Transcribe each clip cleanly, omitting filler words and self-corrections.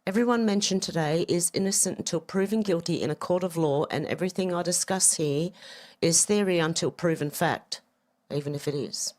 Everyone mentioned today is innocent until proven guilty in a court of law, and everything I discuss here is theory until proven fact, even if it is.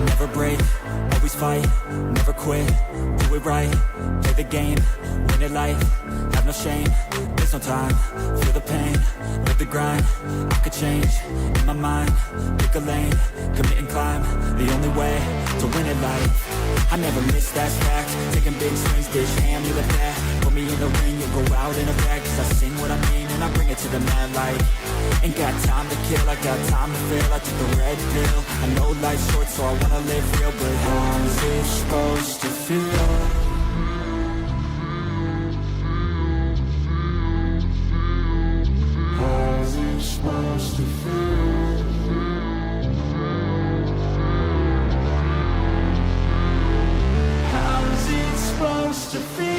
Never break, always fight, never quit, do it right, play the game, win it life, have no shame, there's no time, feel the pain, live the grind, I could change, in my mind, pick a lane, commit and climb, the only way to win it life. I never miss, that's fact, taking big swings, bitch, hand me the bat, put me in the ring, you'll go out in a bag, cause I sing what I mean and I bring it to the mad light. Ain't got time to kill, I got time to feel, I took the red pill, I know life's short so I wanna live real, but how's it supposed to feel? How's it supposed to feel? How's it supposed to feel?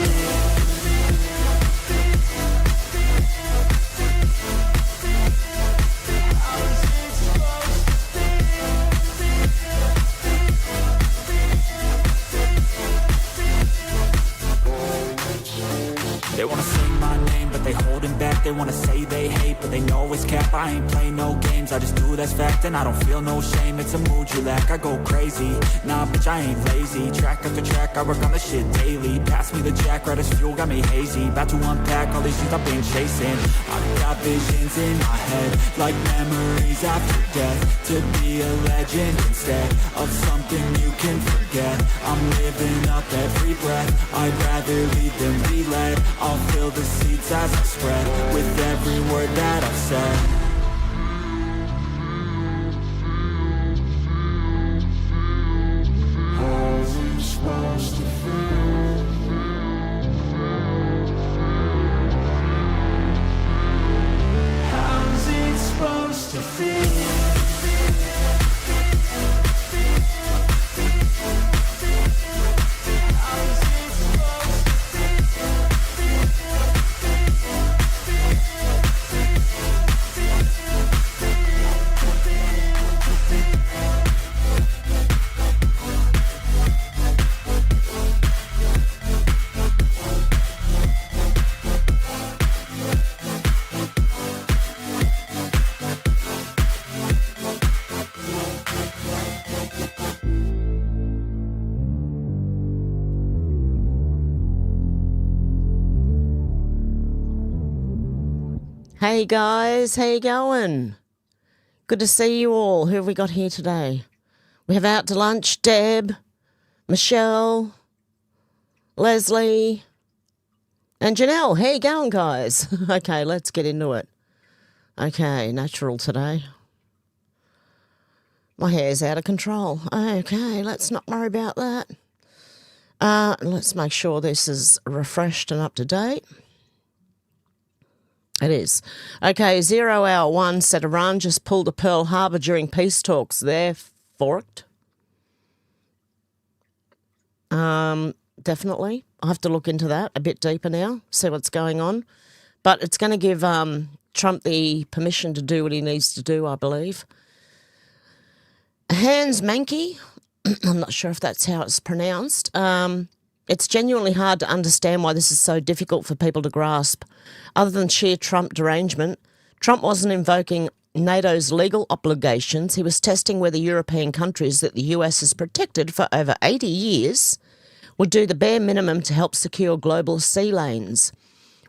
They wanna sing my name, but they holding back. They wanna say they hate, but they know it's cap. I ain't play no games, I just do that's fact. And I don't feel no shame, it's a mood you lack. I go crazy, nah bitch I ain't lazy. Track after track, I work on this shit daily. Pass me the jack, right as fuel, got me hazy. About to unpack all these things I've been chasing. I've got visions in my head, like memories after death. To be a legend instead of something you can forget. I'm living up every breath, I'd rather lead than be led. I'll fill the seats as I spread with every word that I've said. How's it supposed to feel? How's it supposed to feel? Hey guys, how you going? Good to see you all. Who have we got here today? We have out to lunch Deb, Michelle, Leslie, and Janelle. How you going, guys? Okay, let's get into it. Okay, natural today. My hair's out of control. Okay, let's not worry about that. Let's make sure this is refreshed and up to date. It is. Okay, 0 Hour 1 said Iran just pulled a Pearl Harbor during peace talks. They're forked. Definitely. I have to look into that a bit deeper now, see what's going on. But it's going to give Trump the permission to do what he needs to do, I believe. Hans Mankey, I'm not sure if that's how it's pronounced. It's genuinely hard to understand why this is so difficult for people to grasp. Other than sheer Trump derangement, Trump wasn't invoking NATO's legal obligations. He was testing whether European countries that the US has protected for over 80 years would do the bare minimum to help secure global sea lanes,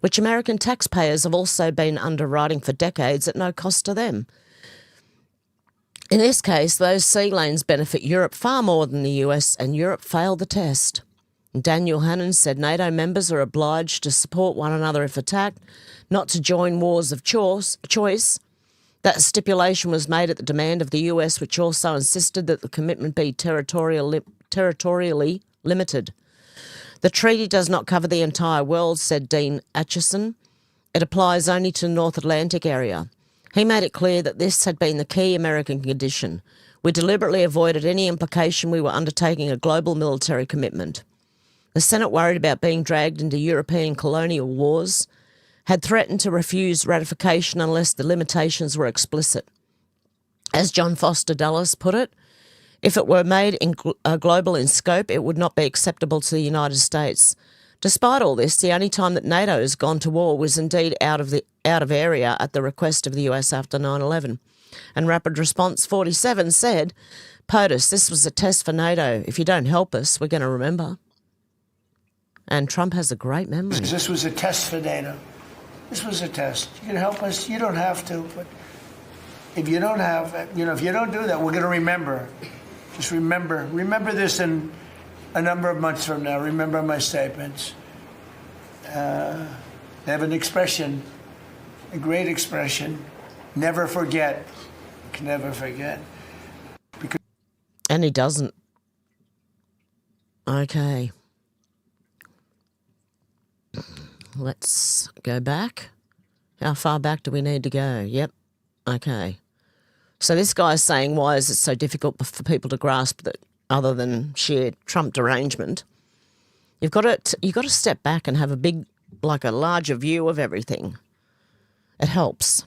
which American taxpayers have also been underwriting for decades at no cost to them. In this case, those sea lanes benefit Europe far more than the US, and Europe failed the test. Daniel Hannan said NATO members are obliged to support one another if attacked, not to join wars of choice. That stipulation was made at the demand of the US, which also insisted that the commitment be territorially limited. The treaty does not cover the entire world, said Dean Acheson. It applies only to the North Atlantic area. He made it clear that this had been the key American condition. We deliberately avoided any implication we were undertaking a global military commitment. The Senate, worried about being dragged into European colonial wars, had threatened to refuse ratification unless the limitations were explicit. As John Foster Dulles put it, if it were made global in scope, it would not be acceptable to the United States. Despite all this, the only time that NATO has gone to war was indeed out of area at the request of the US after 9/11. And Rapid Response 47 said, POTUS, this was a test for NATO. If you don't help us, we're going to remember. And Trump has a great memory. This was a test for NATO. This was a test. You can help us. You don't have to. But if you don't have, if you don't do that, we're going to remember. Just remember. Remember this in a number of months from now. Remember my statements. They have an expression, a great expression. Never forget. You can never forget. And he doesn't. Okay. Let's go back. How far back do we need to go? Yep. Okay. So this guy's saying, why is it so difficult for people to grasp that other than sheer Trump derangement? You've got to step back and have a larger view of everything. It helps.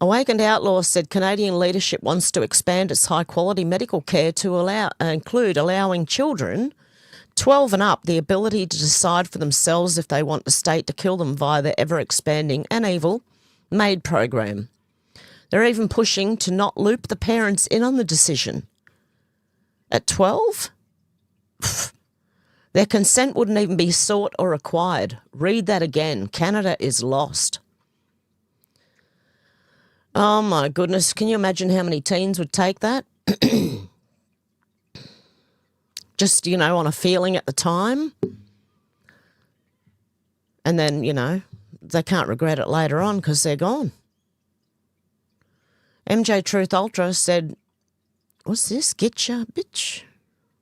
Awakened Outlaw said Canadian leadership wants to expand its high-quality medical care to include allowing children 12 and up the ability to decide for themselves if they want the state to kill them via the ever-expanding and evil MAID program. They're even pushing to not loop the parents in on the decision. At 12? Their consent wouldn't even be sought or required. Read that again. Canada is lost. Oh, my goodness. Can you imagine how many teens would take that? Just, on a feeling at the time. And then, they can't regret it later on because they're gone. MJ Truth Ultra said, what's this? Getcha, bitch?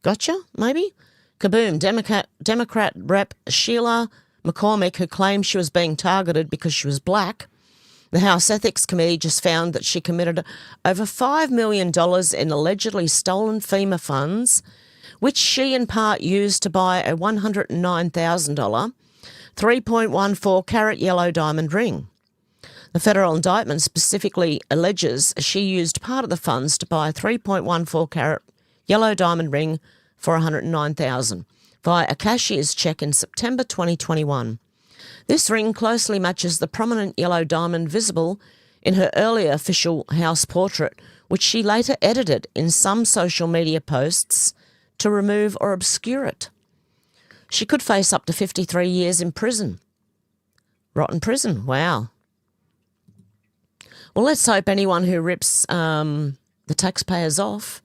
Gotcha, maybe? Kaboom, Democrat Rep Sheila McCormick, who claimed she was being targeted because she was black. The House Ethics Committee just found that she committed over $5 million in allegedly stolen FEMA funds, which she in part used to buy a $109,000 3.14-carat yellow diamond ring. The federal indictment specifically alleges she used part of the funds to buy a 3.14-carat yellow diamond ring for $109,000 via a cashier's check in September 2021. This ring closely matches the prominent yellow diamond visible in her earlier official house portrait, which she later edited in some social media posts to remove or obscure it. She could face up to 53 years in prison. Rotten prison, wow. Well, let's hope anyone who rips the taxpayers off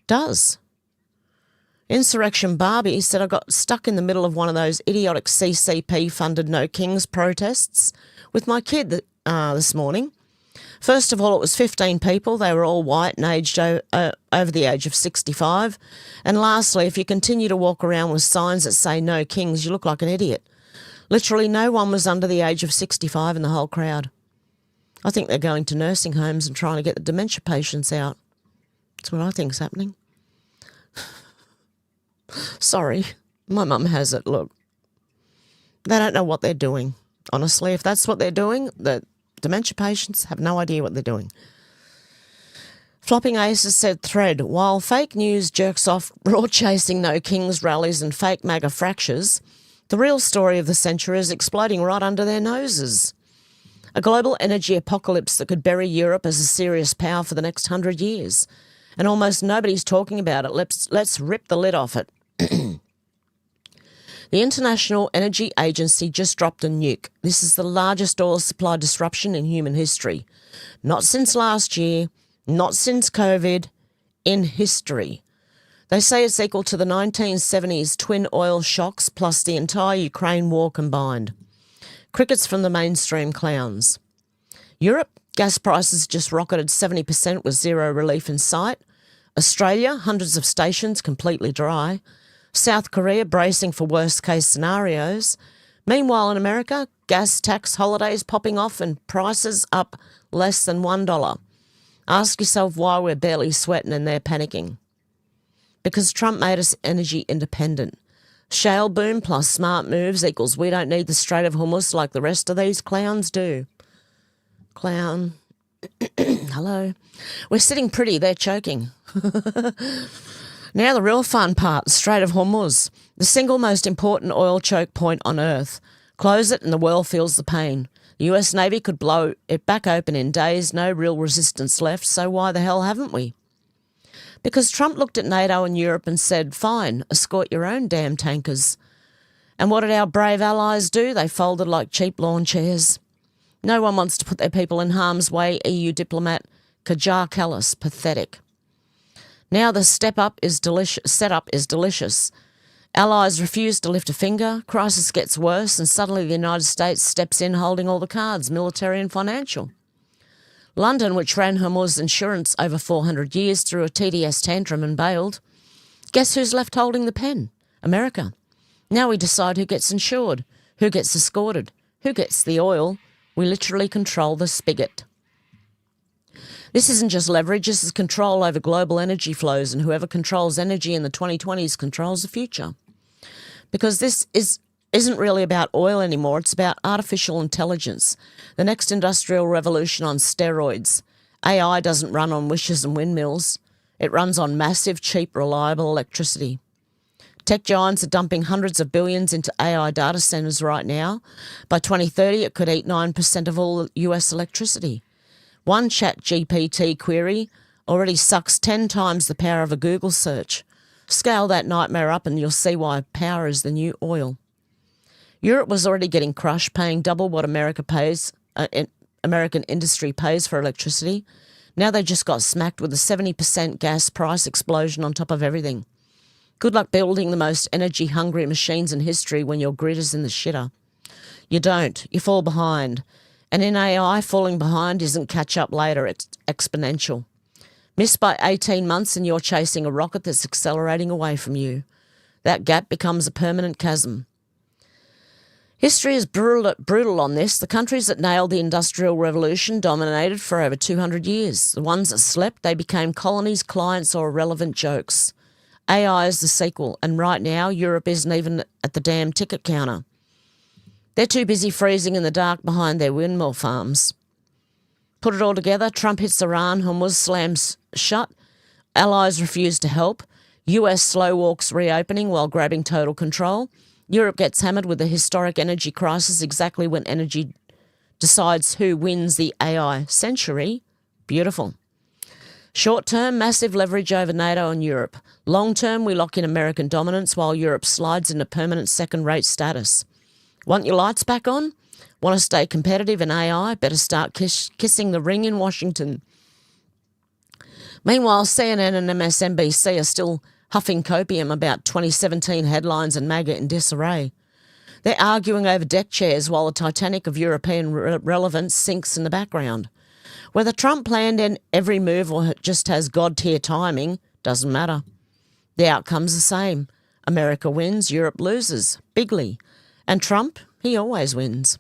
does. Insurrection Barbie said, I got stuck in the middle of one of those idiotic CCP-funded No Kings protests with my kid this morning. First of all, it was 15 people. They were all white and aged over the age of 65. And lastly, if you continue to walk around with signs that say No Kings, you look like an idiot. Literally no one was under the age of 65 in the whole crowd. I think they're going to nursing homes and trying to get the dementia patients out. That's what I think's happening. Sorry, my mum has it. Look, they don't know what they're doing. Honestly, if that's what they're doing, the dementia patients have no idea what they're doing. Flopping Aces said thread, while fake news jerks off raw-chasing No Kings rallies and fake MAGA fractures, the real story of the century is exploding right under their noses. A global energy apocalypse that could bury Europe as a serious power for the next 100 years. And almost nobody's talking about it. Let's rip the lid off it. The International Energy Agency just dropped a nuke. This is the largest oil supply disruption in human history. Not since last year, not since COVID, in history. They say it's equal to the 1970s twin oil shocks plus the entire Ukraine war combined. Crickets from the mainstream clowns. Europe, gas prices just rocketed 70% with zero relief in sight. Australia, hundreds of stations completely dry. South Korea bracing for worst-case scenarios. Meanwhile, in America, gas tax holidays popping off and prices up less than $1. Ask yourself why we're barely sweating and they're panicking. Because Trump made us energy independent. Shale boom plus smart moves equals we don't need the Strait of Hormuz like the rest of these clowns do. Clown. Hello. We're sitting pretty, they're choking. Now the real fun part, Strait of Hormuz, the single most important oil choke point on Earth. Close it and the world feels the pain. The US Navy could blow it back open in days, no real resistance left, so why the hell haven't we? Because Trump looked at NATO and Europe and said, fine, escort your own damn tankers. And what did our brave allies do? They folded like cheap lawn chairs. No one wants to put their people in harm's way, EU diplomat Kajar Kallas, pathetic. Now the setup is delicious. Allies refuse to lift a finger, crisis gets worse, and suddenly the United States steps in holding all the cards, military and financial. London, which ran Hormuz insurance over 400 years, threw a TDS tantrum and bailed. Guess who's left holding the pen? America. Now we decide who gets insured, who gets escorted, who gets the oil. We literally control the spigot. This isn't just leverage, this is control over global energy flows, and whoever controls energy in the 2020s controls the future. Because this isn't really about oil anymore, it's about artificial intelligence, the next industrial revolution on steroids. AI doesn't run on wishes and windmills. It runs on massive, cheap, reliable electricity. Tech giants are dumping hundreds of billions into AI data centres right now. By 2030, it could eat 9% of all US electricity. One ChatGPT query already sucks 10 times the power of a Google search. Scale that nightmare up and you'll see why power is the new oil. Europe was already getting crushed, paying double what American industry pays for electricity. Now they just got smacked with a 70% gas price explosion on top of everything. Good luck building the most energy-hungry machines in history when your grid is in the shitter. You don't. You fall behind. And in AI, falling behind isn't catch up later, it's exponential. Miss by 18 months and you're chasing a rocket that's accelerating away from you. That gap becomes a permanent chasm. History is brutal on this. The countries that nailed the Industrial Revolution dominated for over 200 years. The ones that slept, they became colonies, clients, or irrelevant jokes. AI is the sequel, and right now Europe isn't even at the damn ticket counter. They're too busy freezing in the dark behind their windmill farms. Put it all together, Trump hits Iran, Hormuz slams shut, allies refuse to help, US slow walks reopening while grabbing total control, Europe gets hammered with a historic energy crisis exactly when energy decides who wins the AI century. Beautiful. Short term, massive leverage over NATO and Europe. Long term, we lock in American dominance while Europe slides into permanent second-rate status. Want your lights back on? Want to stay competitive in AI? Better start kissing the ring in Washington. Meanwhile, CNN and MSNBC are still huffing copium about 2017 headlines and MAGA in disarray. They're arguing over deck chairs while the Titanic of European relevance sinks in the background. Whether Trump planned in every move or just has God-tier timing doesn't matter. The outcome's the same. America wins, Europe loses, bigly. And Trump, he always wins.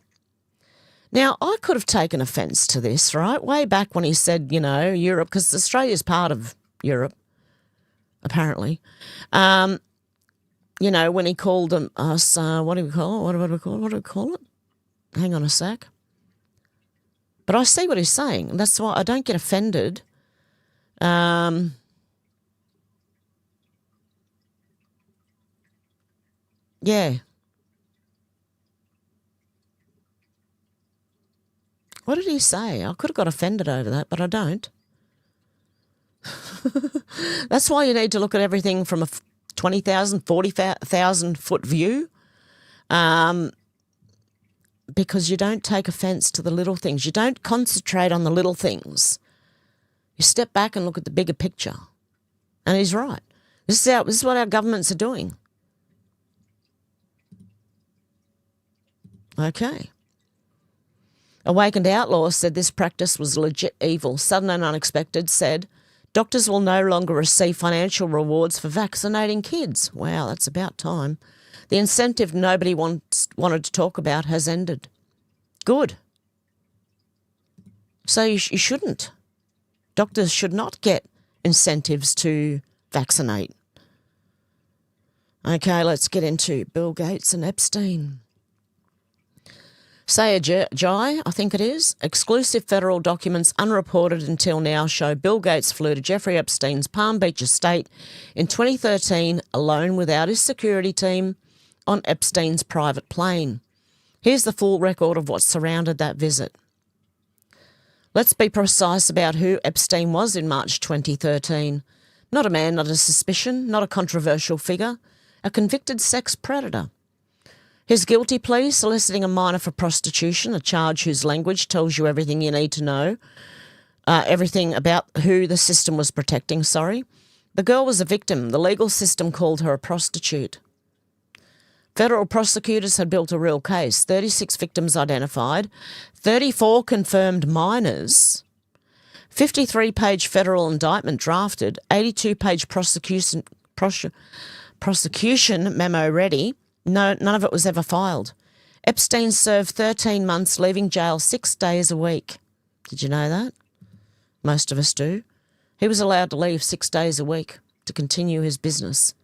Now, I could have taken offence to this, right? Way back when he said, Europe, because Australia's part of Europe, apparently. When he called us, what do we call it? Hang on a sec. But I see what he's saying, and that's why I don't get offended. Yeah. What did he say? I could have got offended over that, but I don't. That's why you need to look at everything from a 20,000, 40,000 foot view, because you don't take offence to the little things. You don't concentrate on the little things. You step back and look at the bigger picture. And he's right. This is what our governments are doing. Okay. Awakened Outlaw said this practice was legit evil. Sudden and unexpected said, doctors will no longer receive financial rewards for vaccinating kids. Wow, that's about time. The incentive nobody wanted to talk about has ended. Good. So you shouldn't. Doctors should not get incentives to vaccinate. Okay, let's get into Bill Gates and Epstein. Jai, I think it is, exclusive federal documents unreported until now show Bill Gates flew to Jeffrey Epstein's Palm Beach estate in 2013 alone without his security team on Epstein's private plane. Here's the full record of what surrounded that visit. Let's be precise about who Epstein was in March 2013. Not a man, not a suspicion, not a controversial figure, a convicted sex predator. His guilty plea, soliciting a minor for prostitution, a charge whose language tells you everything you need to know, everything about who the system was protecting, The girl was a victim. The legal system called her a prostitute. Federal prosecutors had built a real case. 36 victims identified, 34 confirmed minors, 53-page federal indictment drafted, 82-page prosecution memo ready. No, none of it was ever filed. Epstein served 13 months, leaving jail 6 days a week. Did you know that? Most of us do. He was allowed to leave 6 days a week to continue his business.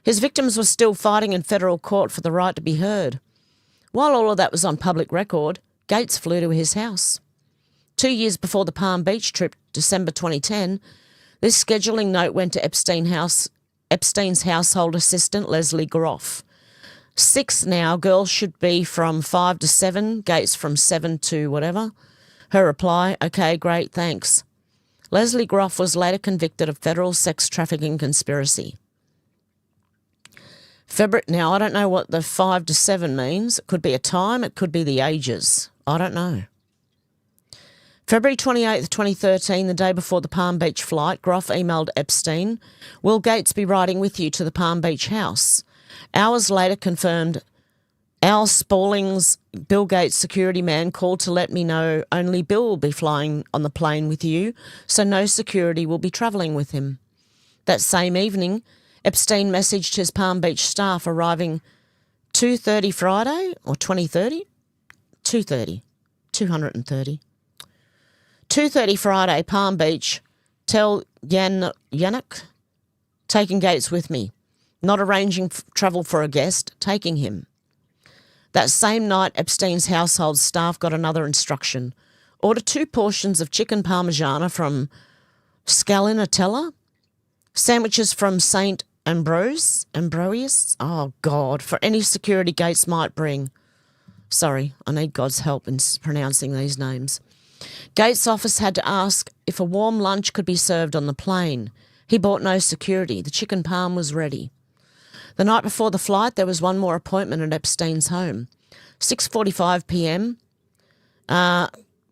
His victims were still fighting in federal court for the right to be heard. While all of that was on public record, Gates flew to his house. 2 years before the Palm Beach trip, December 2010, this scheduling note went to Epstein's household assistant, Leslie Groff. 6 now, girls should be from 5 to 7, Gates from 7 to whatever. Her reply, okay, great, thanks. Leslie Groff was later convicted of federal sex trafficking conspiracy. Now, I don't know what the 5 to 7 means. It could be a time, it could be the ages. I don't know. February 28th, 2013, the day before the Palm Beach flight, Groff emailed Epstein, will Gates be riding with you to the Palm Beach house? Hours later confirmed, Al Spaulding's Bill Gates security man called to let me know only Bill will be flying on the plane with you, so no security will be travelling with him. That same evening, Epstein messaged his Palm Beach staff arriving 2:30 Friday, or 2030? 2:30. 2:30 Friday, Palm Beach, tell Yannick, taking Gates with me. Not arranging travel for a guest, taking him. That same night, Epstein's household staff got another instruction. Order 2 portions of chicken parmigiana from Scalinatella, sandwiches from St. Ambrose, oh God, for any security Gates might bring. Sorry, I need God's help in pronouncing these names. Gates' office had to ask if a warm lunch could be served on the plane. He bought no security. The chicken parm was ready. The night before the flight, there was one more appointment at Epstein's home. 6:45 p.m.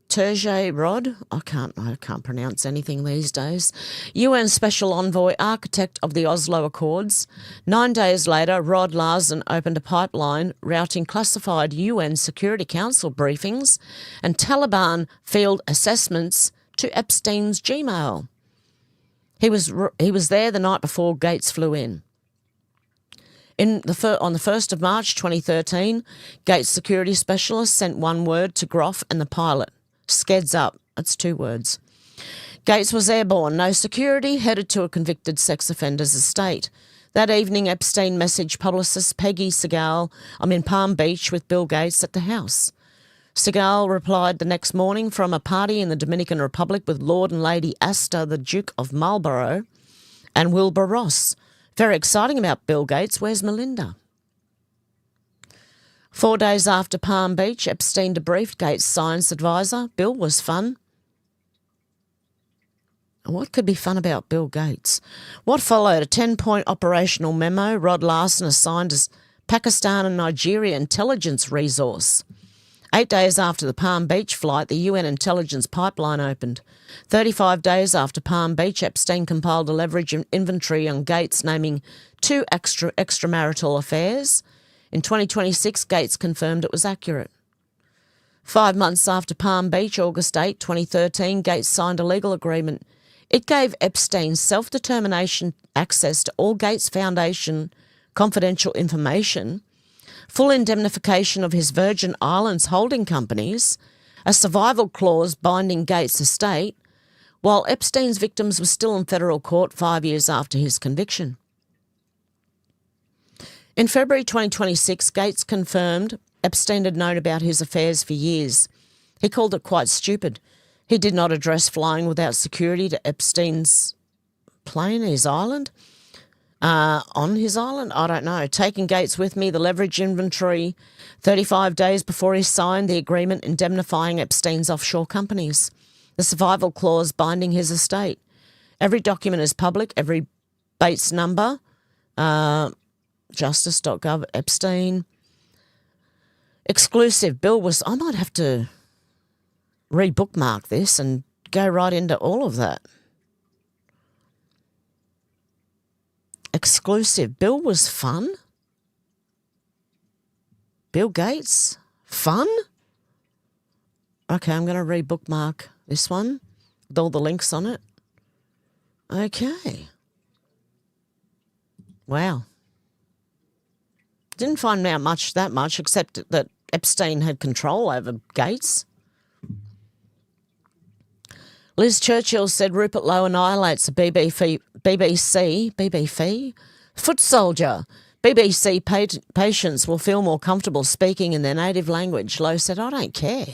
Terje Rod, I can't pronounce anything these days, UN Special Envoy, architect of the Oslo Accords. 9 days later, Rod Larsen opened a pipeline routing classified UN Security Council briefings and Taliban field assessments to Epstein's Gmail. He was there the night before Gates flew in. On the 1st of March 2013, Gates' security specialist sent one word to Groff and the pilot. Skeds up. That's 2 words. Gates was airborne, no security, headed to a convicted sex offender's estate. That evening, Epstein messaged publicist Peggy Segal, I'm in Palm Beach with Bill Gates at the house. Segal replied the next morning from a party in the Dominican Republic with Lord and Lady Astor, the Duke of Marlborough, and Wilbur Ross. Very exciting about Bill Gates. Where's Melinda? 4 days after Palm Beach, Epstein debriefed Gates' science advisor. Bill was fun. What could be fun about Bill Gates? What followed? A 10-point operational memo Rod Larsen assigned as Pakistan and Nigeria intelligence resource. 8 days after the Palm Beach flight, the UN intelligence pipeline opened. 35 days after Palm Beach, Epstein compiled a leverage inventory on Gates, naming 2 extramarital affairs. In 2026, Gates confirmed it was accurate. 5 months after Palm Beach, August 8, 2013, Gates signed a legal agreement. It gave Epstein self-determination access to all Gates Foundation confidential information full indemnification of his Virgin Islands holding companies, a survival clause binding Gates' estate, while Epstein's victims were still in federal court 5 years after his conviction. In February 2026, Gates confirmed Epstein had known about his affairs for years. He called it quite stupid. He did not address flying without security to Epstein's plane, his island. On his island? I don't know. Taking Gates with me, the leverage inventory, 35 days before he signed the agreement indemnifying Epstein's offshore companies. The survival clause binding his estate. Every document is public, every Bates number, justice.gov, Epstein. Exclusive. Bill was, I might have to re-bookmark this and go right into all of that. Exclusive. Bill was fun. Bill Gates, fun. Okay, I'm going to re-bookmark this one with all the links on it. Okay. Wow. Didn't find out that much, except that Epstein had control over Gates. Liz Churchill said Rupert Lowe annihilates a BBC foot soldier. BBC patients will feel more comfortable speaking in their native language. Lowe said, I don't care.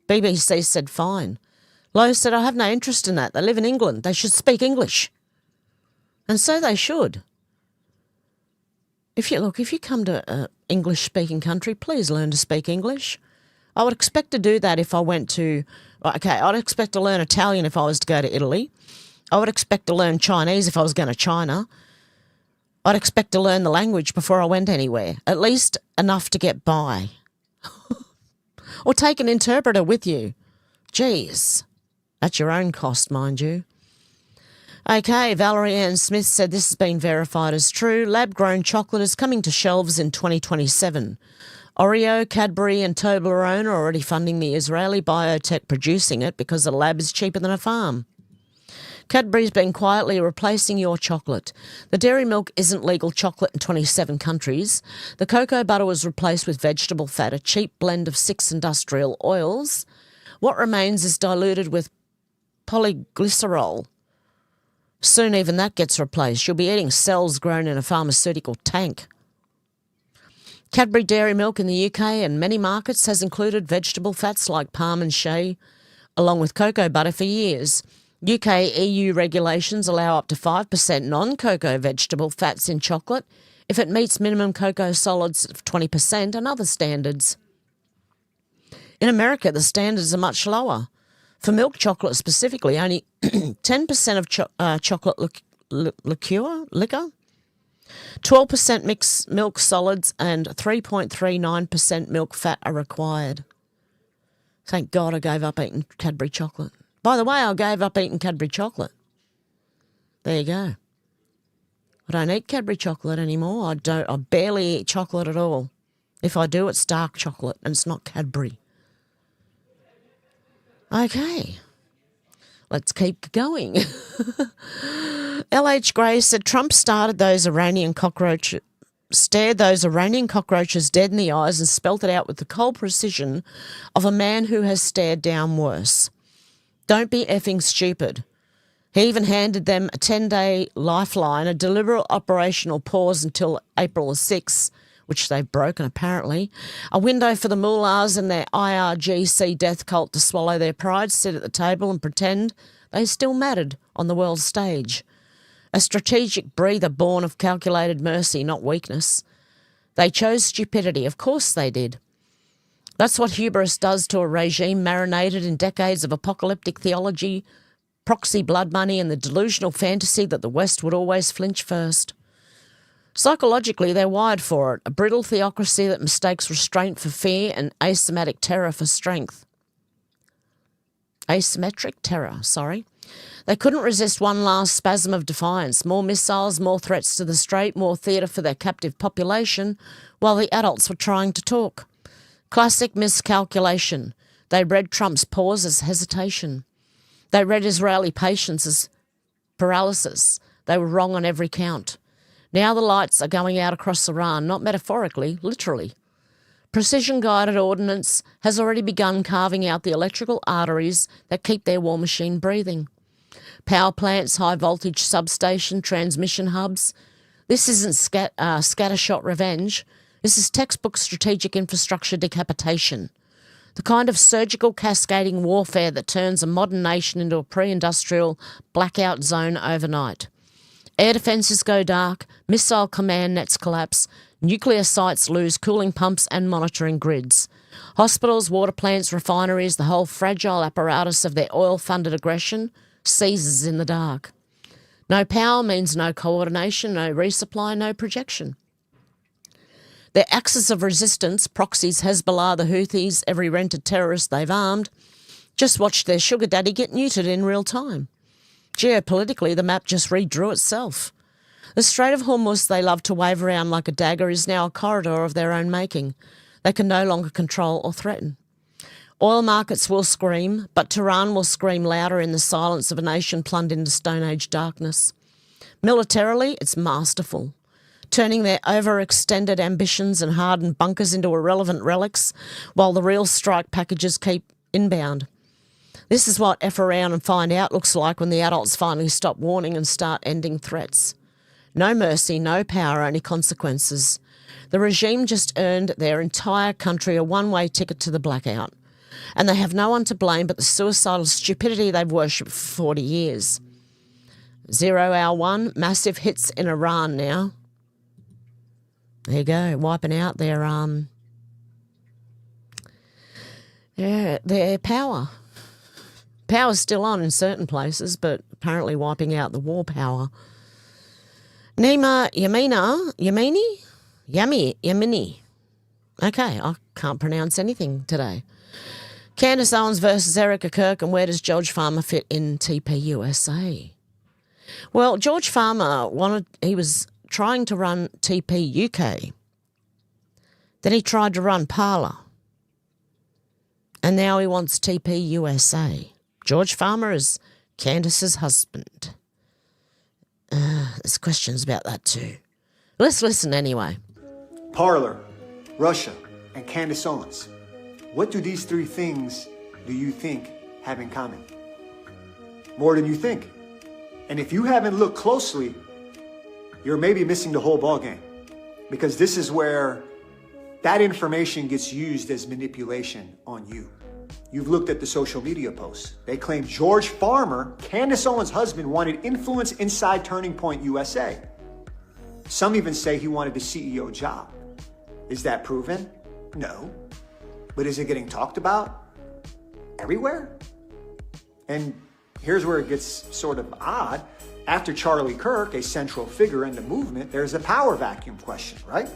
BBC said, fine. Lowe said, I have no interest in that. They live in England. They should speak English. And so they should. If you come to an English-speaking country, please learn to speak English. I would expect to do that if I went to, I'd expect to learn Italian if I was to go to Italy. I would expect to learn Chinese if I was going to China. I'd expect to learn the language before I went anywhere, at least enough to get by. Or take an interpreter with you. Geez, at your own cost, mind you. Okay, Valerie Ann Smith said this has been verified as true. Lab-grown chocolate is coming to shelves in 2027. Oreo, Cadbury and Toblerone are already funding the Israeli biotech producing it because a lab is cheaper than a farm. Cadbury's been quietly replacing your chocolate. The dairy milk isn't legal chocolate in 27 countries. The cocoa butter was replaced with vegetable fat, a cheap blend of 6 industrial oils. What remains is diluted with polyglycerol. Soon even that gets replaced. You'll be eating cells grown in a pharmaceutical tank. Cadbury dairy milk in the UK and many markets has included vegetable fats like palm and shea, along with cocoa butter for years. UK EU regulations allow up to 5% non-cocoa vegetable fats in chocolate if it meets minimum cocoa solids of 20% and other standards. In America, the standards are much lower. For milk chocolate specifically, only 10% of chocolate liquor, 12% mixed milk solids and 3.39% milk fat are required. Thank God I gave up eating Cadbury chocolate. By the way, I gave up eating Cadbury chocolate. There you go. I don't eat Cadbury chocolate anymore. I barely eat chocolate at all. If I do, it's dark chocolate and it's not Cadbury. Okay, let's keep going. L.H. Gray said Trump stared those Iranian cockroaches dead in the eyes and spelt it out with the cold precision of a man who has stared down worse. Don't be effing stupid. He even handed them a 10-day lifeline, a deliberate operational pause until April the 6th, which they've broken apparently, a window for the mullahs and their IRGC death cult to swallow their pride, sit at the table and pretend they still mattered on the world stage. A strategic breather born of calculated mercy, not weakness. They chose stupidity. Of course they did. That's what hubris does to a regime marinated in decades of apocalyptic theology, proxy blood money and the delusional fantasy that the West would always flinch first. Psychologically, they're wired for it, a brittle theocracy that mistakes restraint for fear and asymmetric terror for strength. Asymmetric terror, sorry. They couldn't resist one last spasm of defiance, more missiles, more threats to the Strait, more theatre for their captive population, while the adults were trying to talk. Classic miscalculation. They read Trump's pause as hesitation. They read Israeli patience as paralysis. They were wrong on every count. Now the lights are going out across Iran, not metaphorically, literally. Precision-guided ordnance has already begun carving out the electrical arteries that keep their war machine breathing. Power plants, high-voltage substation, transmission hubs. This isn't scattershot revenge. This is textbook strategic infrastructure decapitation. The kind of surgical cascading warfare that turns a modern nation into a pre-industrial blackout zone overnight. Air defences go dark, missile command nets collapse, nuclear sites lose cooling pumps and monitoring grids. Hospitals, water plants, refineries, the whole fragile apparatus of their oil-funded aggression seizes in the dark. No power means no coordination, no resupply, no projection. Their axis of resistance, proxies, Hezbollah, the Houthis, every rented terrorist they've armed, just watched their sugar daddy get neutered in real time. Geopolitically, the map just redrew itself. The Strait of Hormuz they love to wave around like a dagger is now a corridor of their own making. They can no longer control or threaten. Oil markets will scream, but Tehran will scream louder in the silence of a nation plumbed into Stone Age darkness. Militarily, it's masterful, turning their overextended ambitions and hardened bunkers into irrelevant relics while the real strike packages keep inbound. This is what F around and find out looks like when the adults finally stop warning and start ending threats. No mercy, no power, only consequences. The regime just earned their entire country a one-way ticket to the blackout, and they have no one to blame but the suicidal stupidity they've worshipped for 40 years. 0 Hour 1, massive hits in Iran now. There you go, wiping out their power. Power's still on in certain places, but apparently wiping out the war power. Nima Yamini. Okay, I can't pronounce anything today. Candace Owens versus Erika Kirk, and where does George Farmer fit in TPUSA? Well, George Farmer he was trying to run TP UK. Then he tried to run Parler. And now he wants TP USA. George Farmer is Candace's husband. There's questions about that too. Let's listen anyway. Parler, Russia, and Candace Owens. What do these three things do you think have in common? More than you think. And if you haven't looked closely, you're maybe missing the whole ballgame. Because this is where that information gets used as manipulation on you. You've looked at the social media posts. They claim George Farmer, Candace Owens' husband, wanted influence inside Turning Point USA. Some even say he wanted the CEO job. Is that proven? No. But is it getting talked about everywhere? And here's where it gets sort of odd. After Charlie Kirk, a central figure in the movement, there's a power vacuum question, right?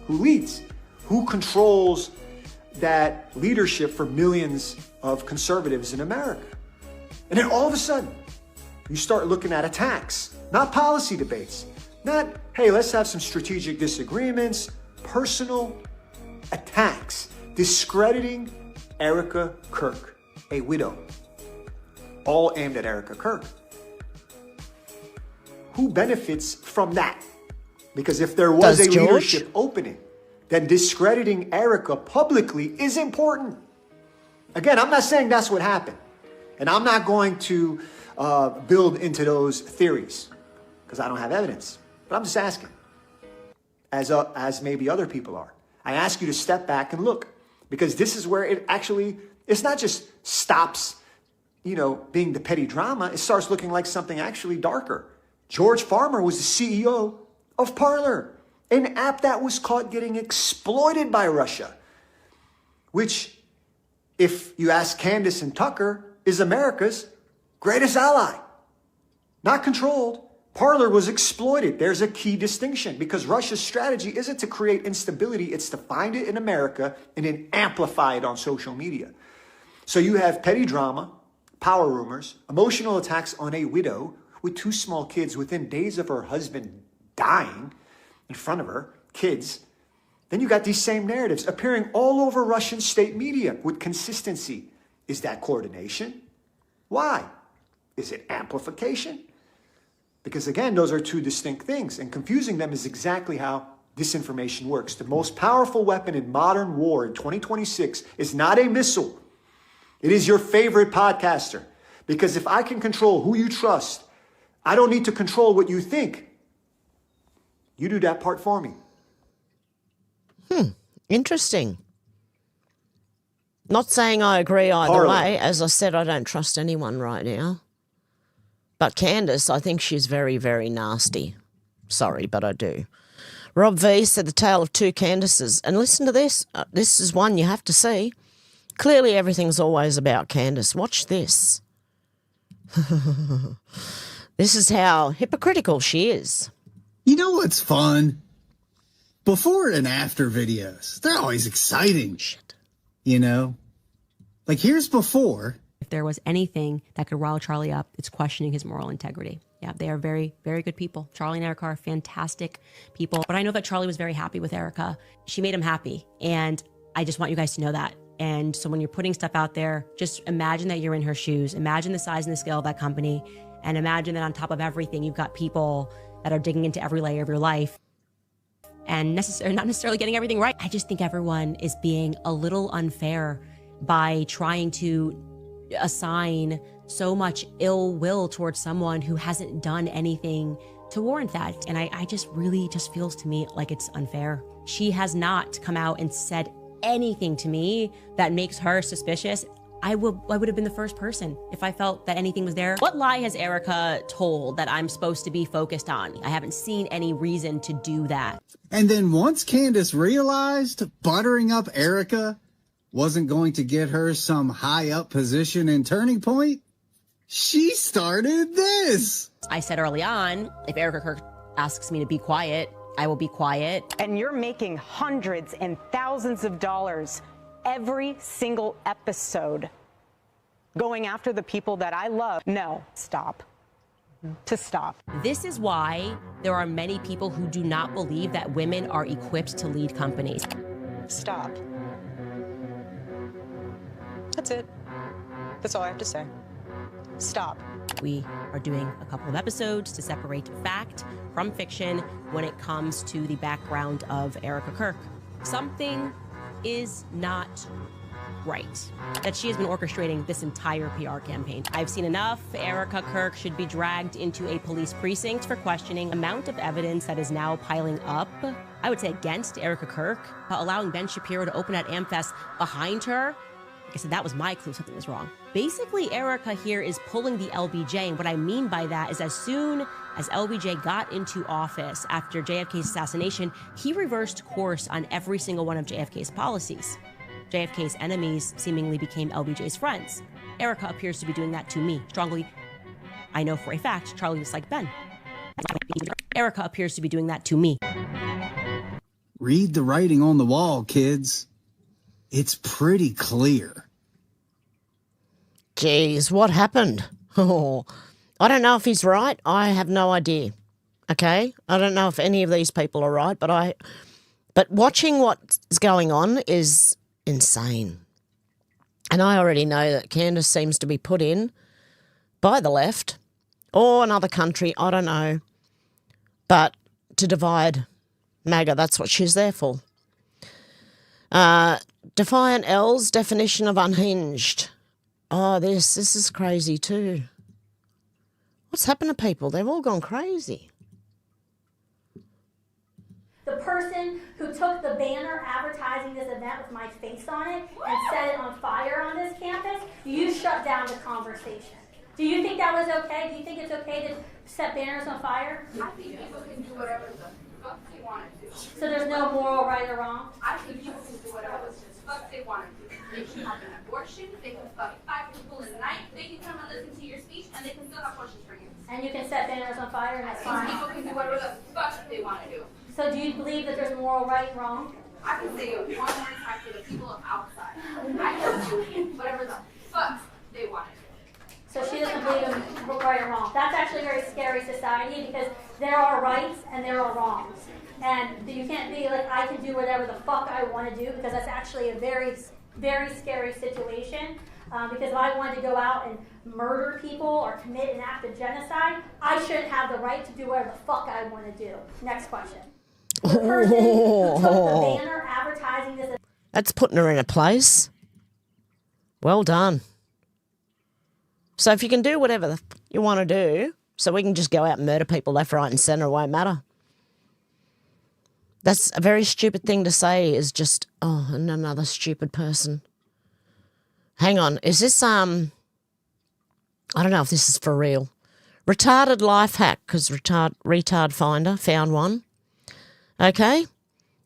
Who leads? Who controls that leadership for millions of conservatives in America? And then all of a sudden, you start looking at attacks, not policy debates, not, hey, let's have some strategic disagreements, personal attacks, discrediting Erika Kirk, a widow, all aimed at Erika Kirk. Who benefits from that? Because if there was a leadership opening, then discrediting Erika publicly is important. Again, I'm not saying that's what happened. And I'm not going to build into those theories because I don't have evidence. But I'm just asking, as maybe other people are. I ask you to step back and look, because this is where it actually, it's not just stops, being the petty drama. It starts looking like something actually darker. George Farmer was the CEO of Parler, an app that was caught getting exploited by Russia, which, if you ask Candace and Tucker, is America's greatest ally. Not controlled. Parler was exploited. There's a key distinction, because Russia's strategy isn't to create instability. It's to find it in America and then amplify it on social media. So you have petty drama, power rumors, emotional attacks on a widow with two small kids within days of her husband dying in front of her, kids. Then you got these same narratives appearing all over Russian state media with consistency. Is that coordination? Why? Is it amplification? Because again, those are two distinct things, and confusing them is exactly how disinformation works. The most powerful weapon in modern war in 2026 is not a missile. It is your favorite podcaster. Because if I can control who you trust, I don't need to control what you think. You do that part for me. Interesting. Not saying I agree either way. As I said, I don't trust anyone right now. But Candace, I think she's very, very nasty. Sorry, but I do. Rob V said the tale of two Candaces. And listen to this. This is one you have to see. Clearly everything's always about Candace. Watch this. This is how hypocritical she is. You know what's fun? Before and after videos. They're always exciting. Shit. You know? Like, here's before. If there was anything that could rile Charlie up, it's questioning his moral integrity. Yeah, they are very, very good people. Charlie and Erika are fantastic people. But I know that Charlie was very happy with Erika. She made him happy. And I just want you guys to know that. And so when you're putting stuff out there, just imagine that you're in her shoes. Imagine the size and the scale of that company. And imagine that on top of everything, you've got people that are digging into every layer of your life and not necessarily getting everything right. I just think everyone is being a little unfair by trying to assign so much ill will towards someone who hasn't done anything to warrant that. And I just really just feels to me like it's unfair. She has not come out and said anything to me that makes her suspicious. I would have been the first person if I felt that anything was there. What lie has Erika told that I'm supposed to be focused on? I haven't seen any reason to do that. And then once Candace realized buttering up Erika wasn't going to get her some high up position and turning point, she started this. I said early on, if Erika Kirk asks me to be quiet, I will be quiet. And you're making hundreds and thousands of dollars every single episode going after the people that I love. No, stop. To stop. This is why there are many people who do not believe that women are equipped to lead companies. Stop. That's it. That's all I have to say. Stop. We are doing a couple of episodes to separate fact from fiction when it comes to the background of Erika Kirk. Something is not right. That she has been orchestrating this entire PR campaign. I've seen enough. Erika Kirk should be dragged into a police precinct for questioning. Amount of evidence that is now piling up, I would say against Erika Kirk, allowing Ben Shapiro to open at AmFest behind her. Like I said, that was my clue something was wrong. Basically, Erika here is pulling the LBJ, and what I mean by that is as soon as LBJ got into office after JFK's assassination, he reversed course on every single one of JFK's policies. JFK's enemies seemingly became LBJ's friends. Erika appears to be doing that to me. Strongly, I know for a fact, Charlie disliked Ben. Erika appears to be doing that to me. Read the writing on the wall, kids. It's pretty clear. Geez, what happened? Oh, I don't know if he's right. I have no idea. Okay? I don't know if any of these people are right, but watching what's going on is insane. And I already know that Candace seems to be put in by the left or another country, I don't know. But to divide MAGA, that's what she's there for. Defiant L's definition of unhinged. Oh, this is crazy too. What's happened to people? They've all gone crazy. The person who took the banner advertising this event with my face on it and set it on fire on this campus, you shut down the conversation. Do you think that was okay? Do you think it's okay to set banners on fire? I think people can do whatever the fuck they want to do. So there's no moral right or wrong? I think people can do whatever the fuck they want to do. They can have an abortion, they can fuck 5 people in the night, they can come and listen to your speech, and they can still have questions for you. And you can set banners on fire and that's fine? People can do whatever the fuck they want to do. So do you believe that there's moral right and wrong? I can say it one more time for the people of outside. I can do whatever the fuck they want to do. So she doesn't believe in right or wrong. That's actually a very scary society because there are rights and there are wrongs. And you can't be like, I can do whatever the fuck I want to do, because that's actually a very, very scary situation. Because if I wanted to go out and murder people or commit an act of genocide, I shouldn't have the right to do whatever the fuck I want to do. Next question. The person who took the banner advertising this. That's putting her in a place. Well done. So if you can do whatever you want to do, so we can just go out and murder people left, right and centre, it won't matter. That's a very stupid thing to say, is just, oh, and another stupid person. Hang on, is this, I don't know if this is for real. Retarded life hack, because retard finder found one. Okay,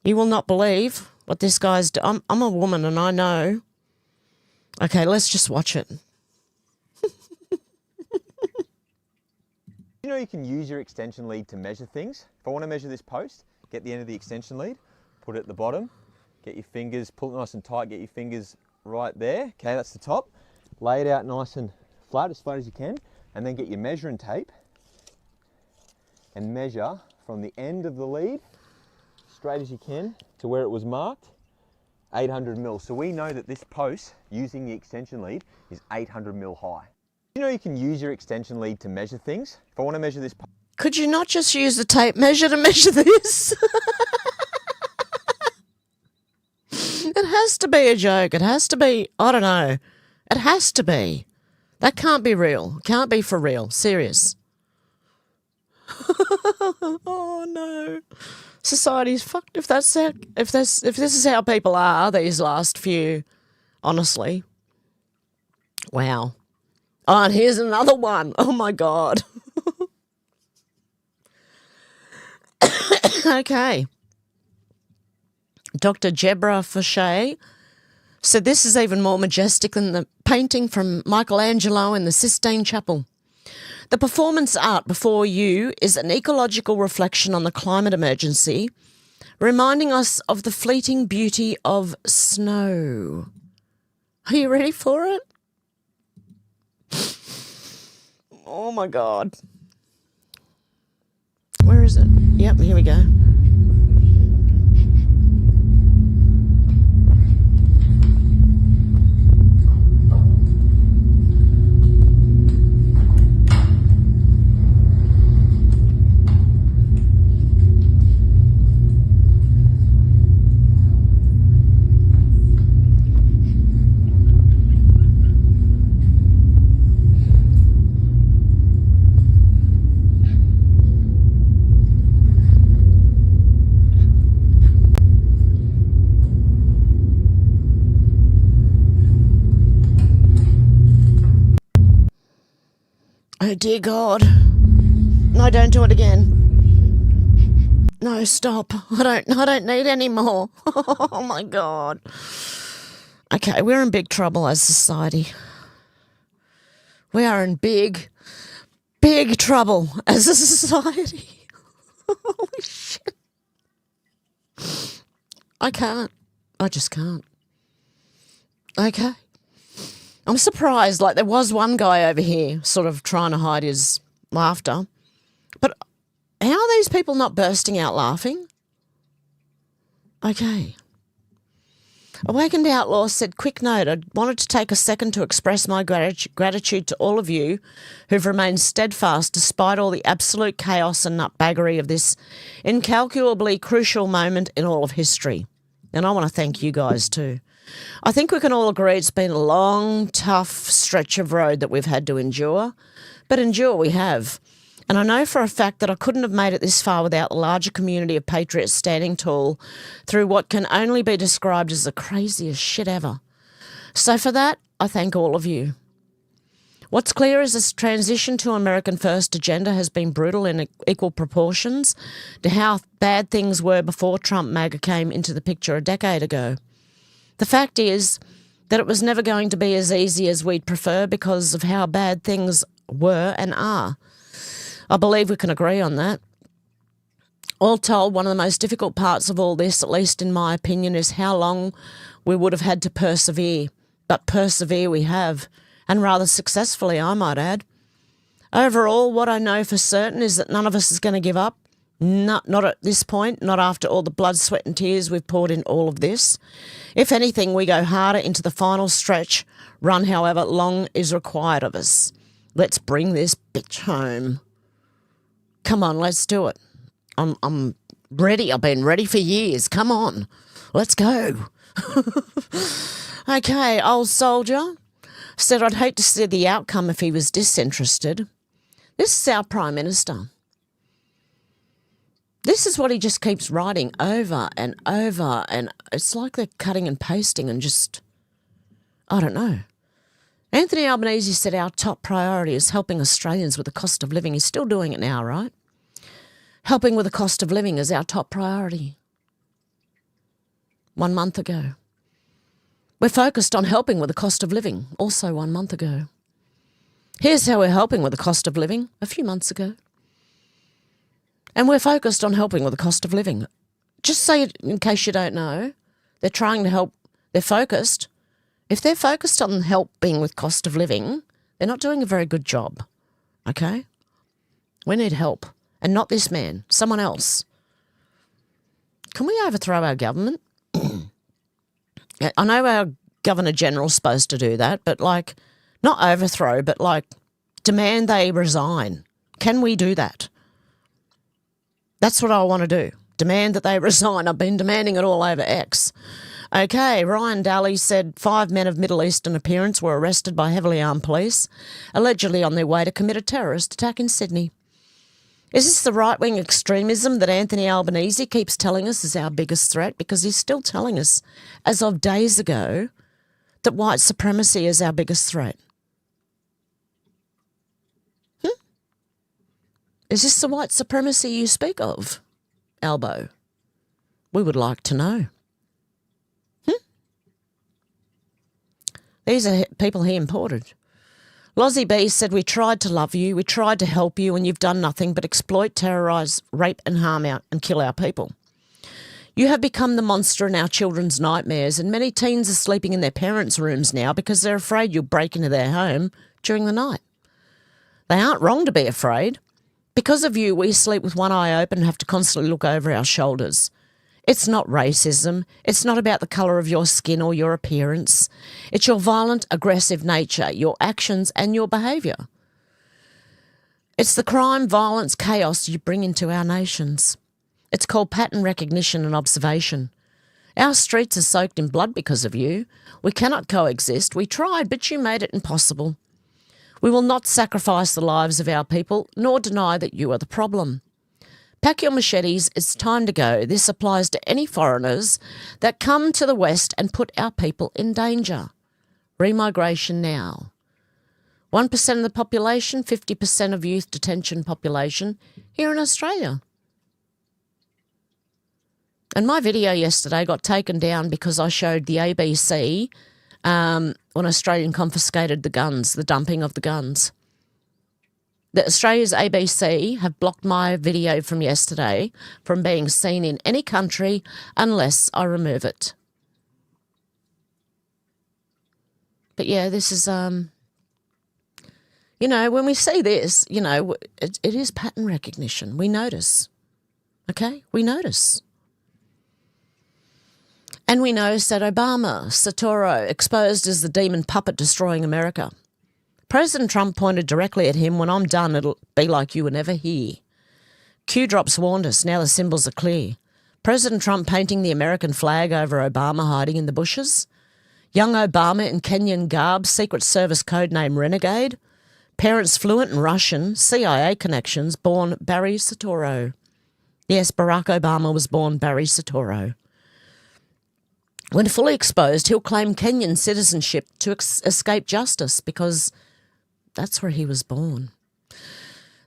you will not believe what this guy's doing. I'm a woman and I know. Okay, let's just watch it. You know you can use your extension lead to measure things. If I want to measure this post, get the end of the extension lead, put it at the bottom, get your fingers, pull it nice and tight, get your fingers right there. Okay, that's the top. Lay it out nice and flat as you can, and then get your measuring tape and measure from the end of the lead, straight as you can, to where it was marked, 800 mil. So we know that this post, using the extension lead, is 800 mil high. You know you can use your extension lead to measure things. If I want to measure this... Could you not just use the tape measure to measure this? It has to be a joke. It has to be, I don't know. It has to be. That can't be real. Can't be for real. Serious. Oh no. Society's fucked if this is how people are these last few, honestly. Wow. Oh, and here's another one. Oh my God. Okay. Dr. Jebra Fauché said this is even more majestic than the painting from Michelangelo in the Sistine Chapel. The performance art before you is an ecological reflection on the climate emergency, reminding us of the fleeting beauty of snow. Are you ready for it? Oh my God. Where is it? Yep, here we go. Oh dear God. No, don't do it again. No, stop. I don't need any more. Oh my God. Okay, we're in big trouble as society. We are in big trouble as a society. Holy shit. I can't. I just can't. Okay. I'm surprised, like there was one guy over here sort of trying to hide his laughter. But how are these people not bursting out laughing? Okay. Awakened Outlaw said, quick note, I wanted to take a second to express my gratitude to all of you who've remained steadfast despite all the absolute chaos and nutbaggery of this incalculably crucial moment in all of history. And I want to thank you guys too. I think we can all agree it's been a long, tough stretch of road that we've had to endure, but endure we have. And I know for a fact that I couldn't have made it this far without the larger community of patriots standing tall through what can only be described as the craziest shit ever. So for that, I thank all of you. What's clear is this transition to American First agenda has been brutal in equal proportions to how bad things were before Trump MAGA came into the picture a decade ago. The fact is that it was never going to be as easy as we'd prefer because of how bad things were and are. I believe we can agree on that. All told, one of the most difficult parts of all this, at least in my opinion, is how long we would have had to persevere. But persevere we have, and rather successfully, I might add. Overall, what I know for certain is that none of us is going to give up. Not at this point, not after all the blood, sweat and tears we've poured in all of this. If anything, we go harder into the final stretch, run however long is required of us. Let's bring this bitch home. Come on, let's do it. I'm ready. I've been ready for years. Come on. Let's go. Okay, old soldier said I'd hate to see the outcome if he was disinterested. This is our Prime Minister. This is what he just keeps writing over and over, and it's like they're cutting and pasting and just, I don't know. Anthony Albanese said our top priority is helping Australians with the cost of living. He's still doing it now, right? Helping with the cost of living is our top priority. 1 month ago. We're focused on helping with the cost of living, also 1 month ago. Here's how we're helping with the cost of living, a few months ago. And we're focused on helping with the cost of living. Just say it in case you don't know. They're trying to help. They're focused. If they're focused on helping with cost of living, they're not doing a very good job. Okay? We need help. And not this man, someone else. Can we overthrow our government? I know our Governor General's supposed to do that, but like, not overthrow, but like, demand they resign. Can we do that? That's what I want to do. Demand that they resign. I've been demanding it all over X. Okay, Ryan Daly said 5 men of Middle Eastern appearance were arrested by heavily armed police, allegedly on their way to commit a terrorist attack in Sydney. Is this the right-wing extremism that Anthony Albanese keeps telling us is our biggest threat? Because he's still telling us, as of days ago, that white supremacy is our biggest threat. Is this the white supremacy you speak of, Albo? We would like to know. These are people he imported. Lozzie B said, we tried to love you, we tried to help you, and you've done nothing but exploit, terrorise, rape and harm out and kill our people. You have become the monster in our children's nightmares, and many teens are sleeping in their parents' rooms now because they're afraid you'll break into their home during the night. They aren't wrong to be afraid. Because of you, we sleep with one eye open and have to constantly look over our shoulders. It's not racism. It's not about the colour of your skin or your appearance. It's your violent, aggressive nature, your actions and your behaviour. It's the crime, violence, chaos you bring into our nations. It's called pattern recognition and observation. Our streets are soaked in blood because of you. We cannot coexist. We tried, but you made it impossible. We will not sacrifice the lives of our people, nor deny that you are the problem. Pack your machetes, it's time to go. This applies to any foreigners that come to the West and put our people in danger. Remigration now. 1% of the population, 50% of youth detention population here in Australia. And my video yesterday got taken down because I showed the ABC when Australian confiscated the guns, the dumping of the guns. The Australia's ABC have blocked my video from yesterday from being seen in any country unless I remove it. But yeah, this is, when we see this, it is pattern recognition. We notice. Okay? We notice. And we notice that Obama, Sotoro, exposed as the demon puppet destroying America. President Trump pointed directly at him, when I'm done, it'll be like you were never here. Q-Drops warned us, now the symbols are clear. President Trump painting the American flag over Obama hiding in the bushes. Young Obama in Kenyan garb, Secret Service codename Renegade. Parents fluent in Russian, CIA connections, born Barry Soetoro. Yes, Barack Obama was born Barry Soetoro. When fully exposed, he'll claim Kenyan citizenship to escape justice because that's where he was born.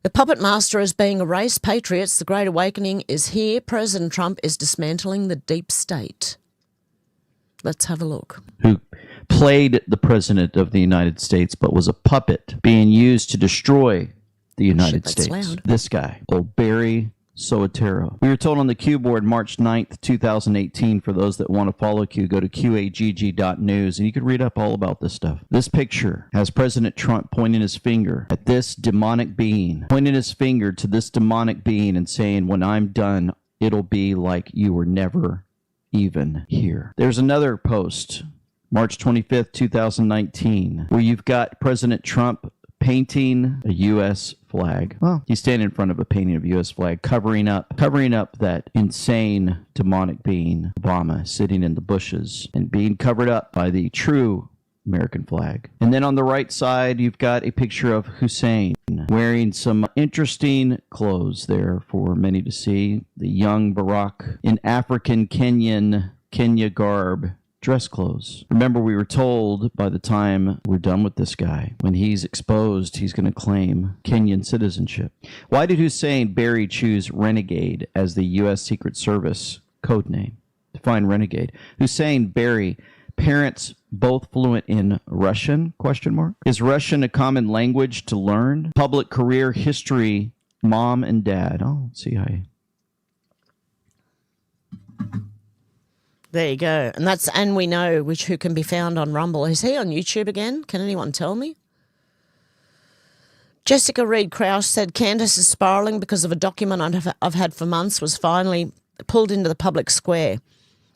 The puppet master is being erased. Patriots, the Great Awakening is here. President Trump is dismantling the deep state. Let's have a look. Who played the president of the United States but was a puppet being used to destroy the United States. Loud. This guy, old Barry Soetoro. We were told on the Q board March 9th, 2018, for those that want to follow Q, go to qagg.news and you can read up all about this stuff. This picture has President Trump pointing his finger at this demonic being, pointing his finger to this demonic being and saying, when I'm done, it'll be like you were never even here. There's another post, March 25th, 2019, where you've got President Trump painting a U.S. flag. Well, he's standing in front of a painting of a U.S. flag, covering up that insane demonic being, Obama, sitting in the bushes and being covered up by the true American flag. And then on the right side, you've got a picture of Hussein wearing some interesting clothes there for many to see. The young Barack in African Kenya garb, dress clothes. Remember, we were told by the time we're done with this guy, when he's exposed, he's going to claim Kenyan citizenship. Why did Hussein Berry choose renegade as the U.S. Secret Service code name? Define renegade. Hussein Berry, parents both fluent in Russian, ? Is Russian a common language to learn? Public career history, mom and dad. Oh, let's see how you... There you go. And we know who can be found on Rumble. Is he on YouTube again? Can anyone tell me? Jessica Reed Krauss said Candace is spiralling because of a document I've had for months was finally pulled into the public square.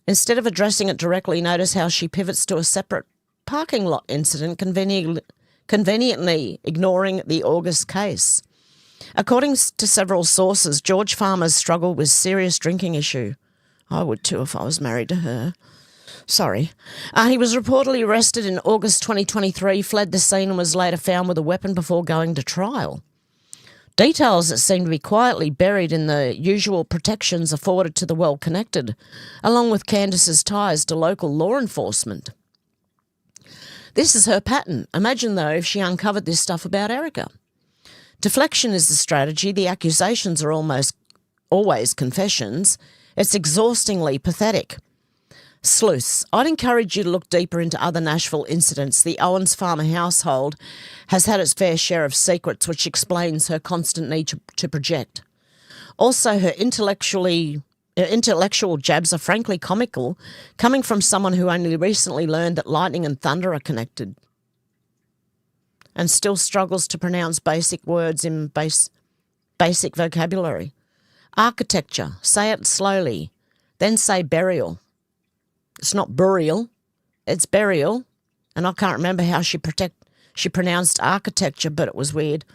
Instead of addressing it directly, notice how she pivots to a separate parking lot incident, conveniently ignoring the August case. According to several sources, George Farmer's struggled with serious drinking issue. I would too if I was married to her. Sorry. He was reportedly arrested in August 2023, fled the scene and was later found with a weapon before going to trial. Details that seem to be quietly buried in the usual protections afforded to the well-connected, along with Candace's ties to local law enforcement. This is her pattern. Imagine, though, if she uncovered this stuff about Erika. Deflection is the strategy. The accusations are almost always confessions. It's exhaustingly pathetic. Sleuths, I'd encourage you to look deeper into other Nashville incidents. The Owens Farmer household has had its fair share of secrets, which explains her constant need to project. Also, her intellectual jabs are frankly comical, coming from someone who only recently learned that lightning and thunder are connected and still struggles to pronounce basic words in basic vocabulary. Architecture, say it slowly, then say burial. It's not burial, it's burial. And I can't remember how she pronounced architecture, but it was weird,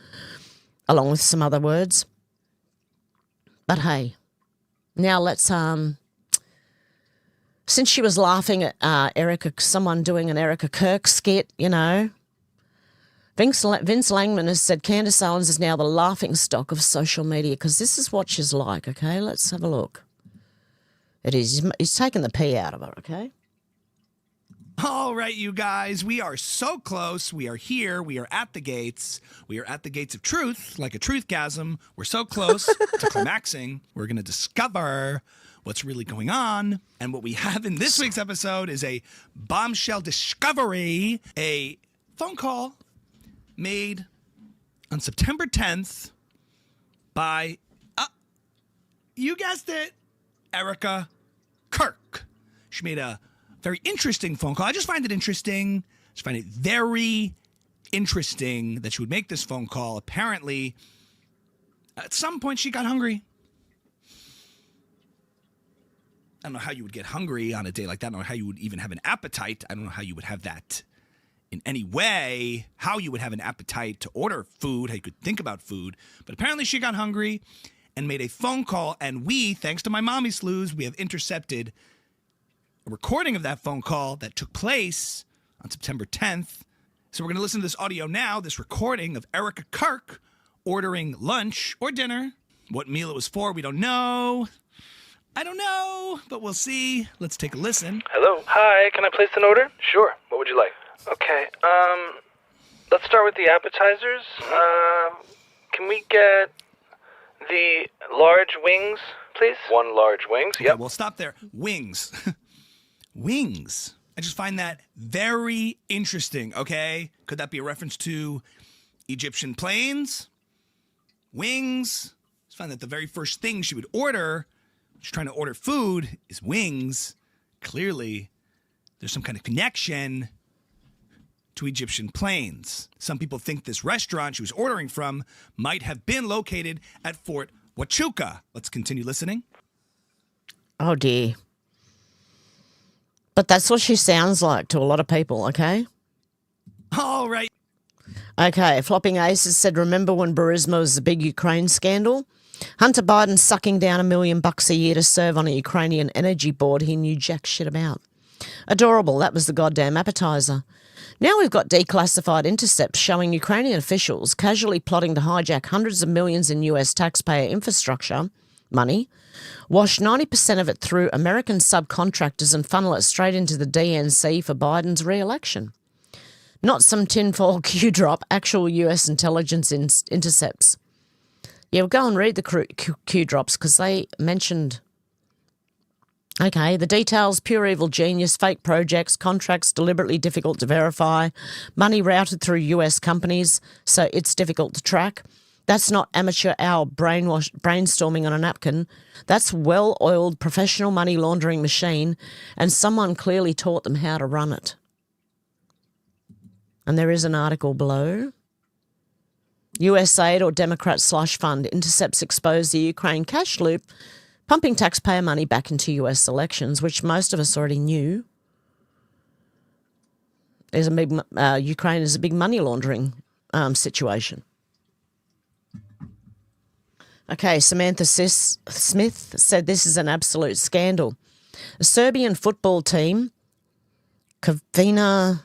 along with some other words. But hey, now let's, since she was laughing at someone doing an Erika Kirk skit, you know, Vince Langman has said Candace Owens is now the laughing stock of social media because this is what she's like, okay? Let's have a look. It is. He's taking the pee out of her, okay? All right, you guys, we are so close. We are here. We are at the gates. We are at the gates of truth, like a truthgasm. We're so close to climaxing. We're going to discover what's really going on. And what we have in this week's episode is a bombshell discovery, a phone call made on September 10th by, you guessed it, Erika Kirk. She made a very interesting phone call. I just find it interesting. I just find it very interesting that she would make this phone call. Apparently, at some point, she got hungry. I don't know how you would get hungry on a day like that. I don't know how you would even have an appetite. I don't know how you would have that in any way, how you would have an appetite to order food, how you could think about food. But apparently she got hungry and made a phone call, and we, thanks to my mommy slews, we have intercepted a recording of that phone call that took place on September 10th. So we're going to listen to this audio now, this recording of Erika Kirk ordering lunch or dinner. What meal it was for, we don't know. I don't know, but we'll see. Let's take a listen. Hello. Hi, can I place an order? Sure. What would you like? Okay, let's start with the appetizers. Can we get the large wings, please? One large wings, Okay, we'll stop there. Wings. Wings. I just find that very interesting, okay? Could that be a reference to Egyptian planes? Wings. I just find that the very first thing she would order, she's trying to order food, is wings. Clearly, there's some kind of connection to Egyptian planes. Some people think this restaurant she was ordering from might have been located at Fort Huachuca. Let's continue listening. Oh, dear. But that's what she sounds like to a lot of people, okay? All right. Okay, Flopping Aces said, remember when Burisma was the big Ukraine scandal? Hunter Biden sucking down $1 million a year to serve on a Ukrainian energy board he knew jack shit about. Adorable, that was the goddamn appetizer. Now we've got declassified intercepts showing Ukrainian officials casually plotting to hijack hundreds of millions in US taxpayer infrastructure money, wash 90% of it through American subcontractors and funnel it straight into the DNC for Biden's re-election. Not some tinfoil Q drop, actual US intelligence intercepts. Yeah, we'll go and read the Q drops because they mentioned, okay, the details, pure evil genius, fake projects, contracts deliberately difficult to verify, money routed through US companies, so it's difficult to track. That's not amateur hour brainstorming on a napkin. That's well-oiled professional money laundering machine, and someone clearly taught them how to run it. And there is an article below. USAID or Democrat slush fund intercepts expose the Ukraine cash loop, pumping taxpayer money back into US elections, which most of us already knew. There's a big Ukraine is a big money laundering situation. Okay, Samantha Smith said this is an absolute scandal. A Serbian football team, Crvena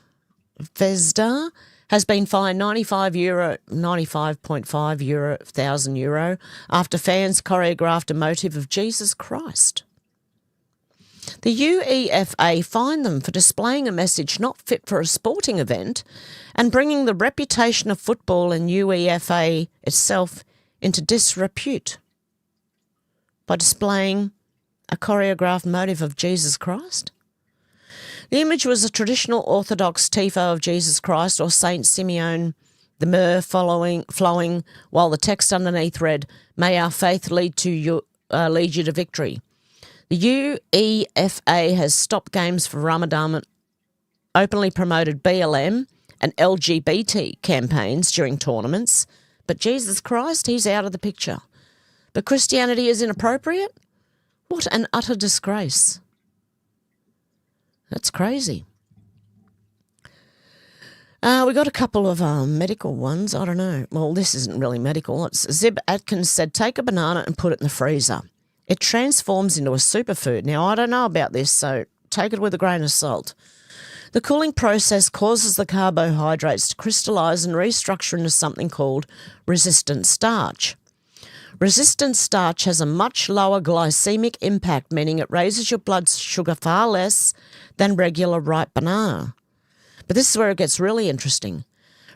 Zvezda, has been fined €95.5 thousand after fans choreographed a motif of Jesus Christ. The UEFA fined them for displaying a message not fit for a sporting event and bringing the reputation of football and UEFA itself into disrepute by displaying a choreographed motif of Jesus Christ. The image was a traditional Orthodox tifo of Jesus Christ or Saint Simeon, the myrrh flowing, while the text underneath read, "May our faith lead you to victory." The UEFA has stopped games for Ramadan, openly promoted BLM and LGBT campaigns during tournaments, but Jesus Christ, he's out of the picture. But Christianity is inappropriate? What an utter disgrace. That's crazy. We got a couple of medical ones. I don't know. Well, this isn't really medical. It's Zib Atkins said, take a banana and put it in the freezer. It transforms into a superfood. Now, I don't know about this, so take it with a grain of salt. The cooling process causes the carbohydrates to crystallize and restructure into something called resistant starch. Resistant starch has a much lower glycemic impact, meaning it raises your blood sugar far less than regular ripe banana. But this is where it gets really interesting.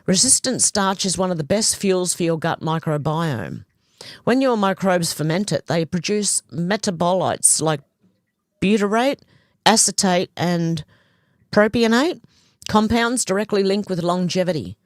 Resistant starch is one of the best fuels for your gut microbiome. When your microbes ferment it, they produce metabolites like butyrate, acetate, and propionate, compounds directly linked with longevity.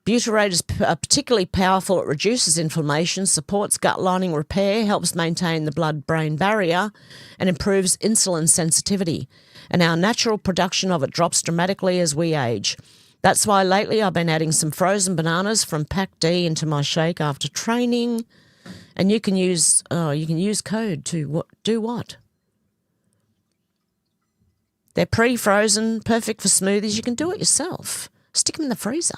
Butyrate is particularly powerful. It reduces inflammation, supports gut lining repair, helps maintain the blood-brain barrier, and improves insulin sensitivity. And our natural production of it drops dramatically as we age. That's why lately I've been adding some frozen bananas from Pack D into my shake after training. And you can use code to do what? They're pre-frozen, perfect for smoothies. You can do it yourself. Stick them in the freezer.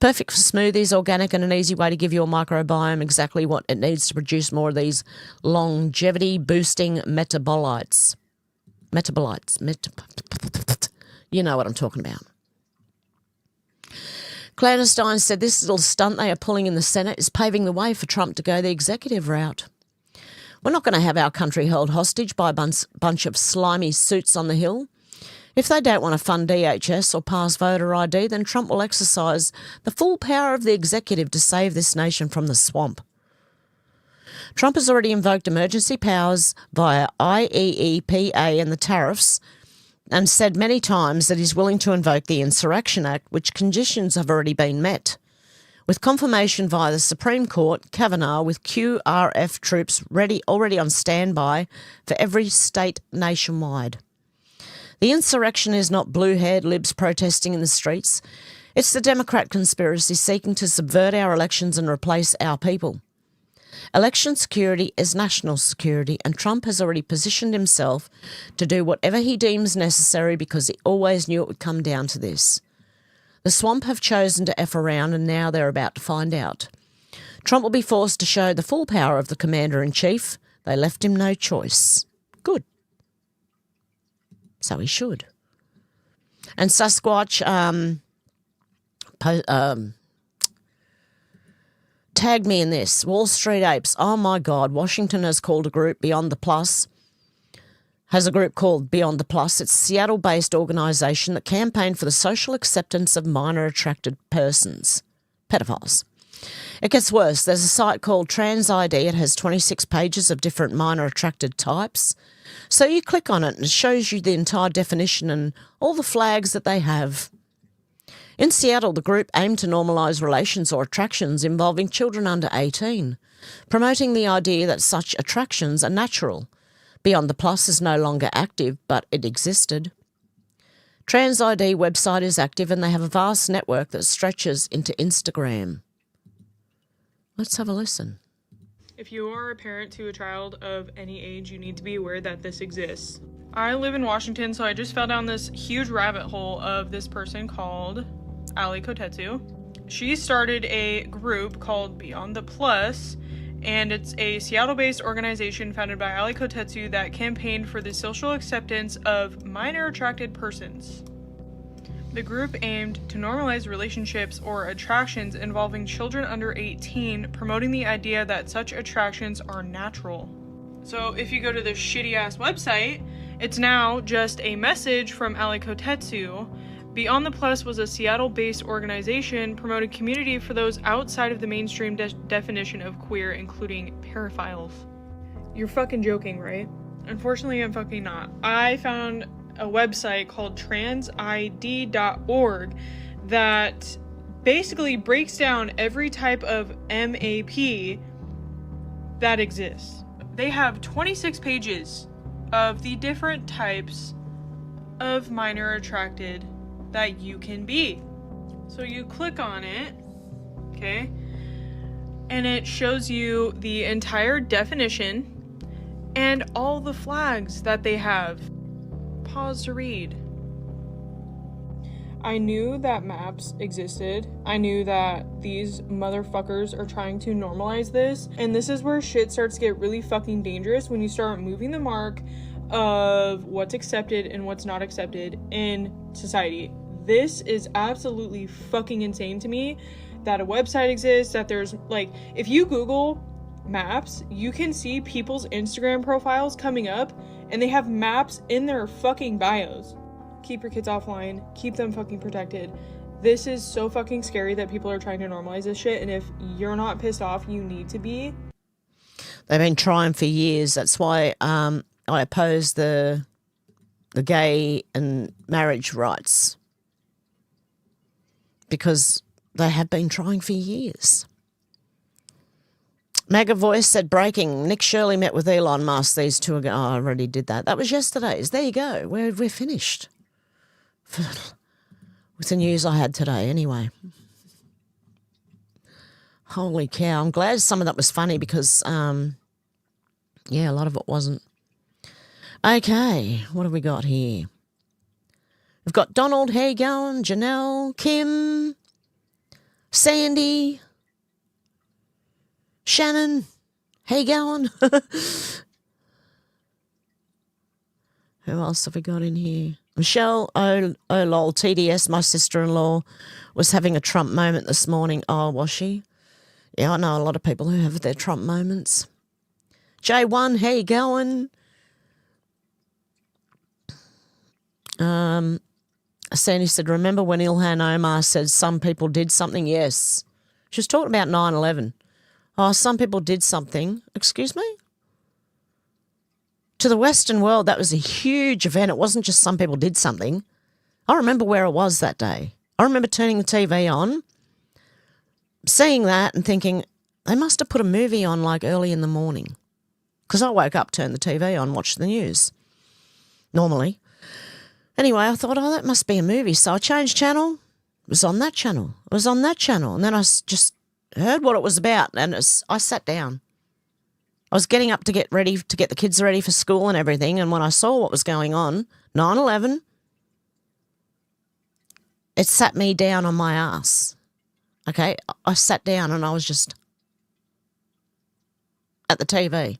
Perfect for smoothies, organic, and an easy way to give your microbiome exactly what it needs to produce more of these longevity-boosting metabolites. You know what I'm talking about. Clandestine said this little stunt they are pulling in the Senate is paving the way for Trump to go the executive route. We're not going to have our country held hostage by a bunch of slimy suits on the Hill. If they don't want to fund DHS or pass voter ID, then Trump will exercise the full power of the executive to save this nation from the swamp. Trump has already invoked emergency powers via IEEPA and the tariffs and said many times that he's willing to invoke the Insurrection Act, which conditions have already been met. With confirmation via the Supreme Court, Kavanaugh with QRF troops already on standby for every state nationwide. The insurrection is not blue-haired libs protesting in the streets. It's the Democrat conspiracy seeking to subvert our elections and replace our people. Election security is national security, and Trump has already positioned himself to do whatever he deems necessary because he always knew it would come down to this. The swamp have chosen to F around, and now they're about to find out. Trump will be forced to show the full power of the commander-in-chief. They left him no choice. Good. So he should. And Sasquatch tagged me in this. Wall Street Apes. Oh, my God. Washington has called a group Beyond the Plus. Has a group called Beyond the Plus. It's a Seattle-based organisation that campaigned for the social acceptance of minor attracted persons. Pedophiles. It gets worse. There's a site called Trans ID. It has 26 pages of different minor attracted types. So you click on it and it shows you the entire definition and all the flags that they have. In Seattle, the group aimed to normalise relations or attractions involving children under 18, promoting the idea that such attractions are natural. Beyond the Plus is no longer active, but it existed. Trans ID website is active and they have a vast network that stretches into Instagram. Let's have a listen. If you are a parent to a child of any age, you need to be aware that this exists. I live in Washington, so I just fell down this huge rabbit hole of this person called Ali Kotetsu. She started a group called Beyond the Plus, and it's a Seattle-based organization founded by Ali Kotetsu that campaigned for the social acceptance of minor attracted persons. The group aimed to normalize relationships or attractions involving children under 18, promoting the idea that such attractions are natural. So if you go to this shitty-ass website, it's now just a message from Ali Kotetsu. Beyond the Plus was a Seattle-based organization promoting community for those outside of the mainstream definition of queer, including paraphiles. You're fucking joking, right? Unfortunately, I'm fucking not. I found a website called transid.org that basically breaks down every type of MAP that exists. They have 26 pages of the different types of minor attracted that you can be. So you click on it, okay, and it shows you the entire definition and all the flags that they have. Pause to read. I knew that maps existed. I knew that these motherfuckers are trying to normalize this. And this is where shit starts to get really fucking dangerous, when you start moving the mark of what's accepted and what's not accepted in society. This is absolutely fucking insane to me that a website exists, that there's like, if you Google maps, you can see people's Instagram profiles coming up and they have maps in their fucking bios. Keep your kids offline, keep them fucking protected. This is so fucking scary that people are trying to normalize this shit, and if you're not pissed off, you need to be. They've been trying for years. That's why I oppose the gay and marriage rights, because they have been trying for years. Mega Voice said, breaking, Nick Shirley met with Elon Musk. These two ago. Oh, I already did that. That was yesterday's. There you go. We're finished. With the news I had today anyway. Holy cow. I'm glad some of that was funny because, yeah, a lot of it wasn't. Okay, what have we got here? We've got Donald, how you going? Janelle, Kim, Sandy, Shannon, how you going? Who else have we got in here? Michelle, oh lol, TDS, my sister-in-law, was having a Trump moment this morning. Oh, was she? Yeah, I know a lot of people who have their Trump moments. J1, how you going? Sandy said, remember when Ilhan Omar said some people did something? Yes. She was talking about 9/11. Oh, some people did something. Excuse me? To the Western world, that was a huge event. It wasn't just some people did something. I remember where I was that day. I remember turning the TV on, seeing that and thinking, they must have put a movie on like early in the morning. Because I woke up, turned the TV on, watched the news. Normally. Anyway, I thought, oh, that must be a movie. So I changed channel. It was on that channel. It was on that channel. And then I just heard what it was about, and I sat down. I was getting up to get ready, to get the kids ready for school and everything, and when I saw what was going on, 9/11, it sat me down on my ass. Okay, I sat down and I was just at the TV.